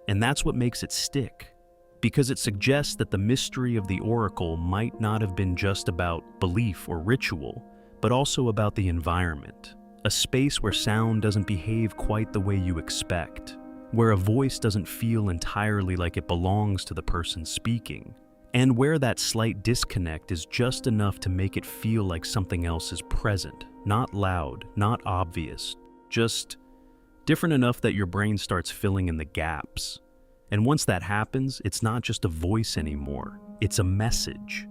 And that's what makes it stick, because it suggests that the mystery of the oracle might not have been just about belief or ritual, but also about the environment, a space where sound doesn't behave quite the way you expect, where a voice doesn't feel entirely like it belongs to the person speaking, and where that slight disconnect is just enough to make it feel like something else is present, not loud, not obvious, just different enough that your brain starts filling in the gaps. And once that happens, it's not just a voice anymore, it's a message.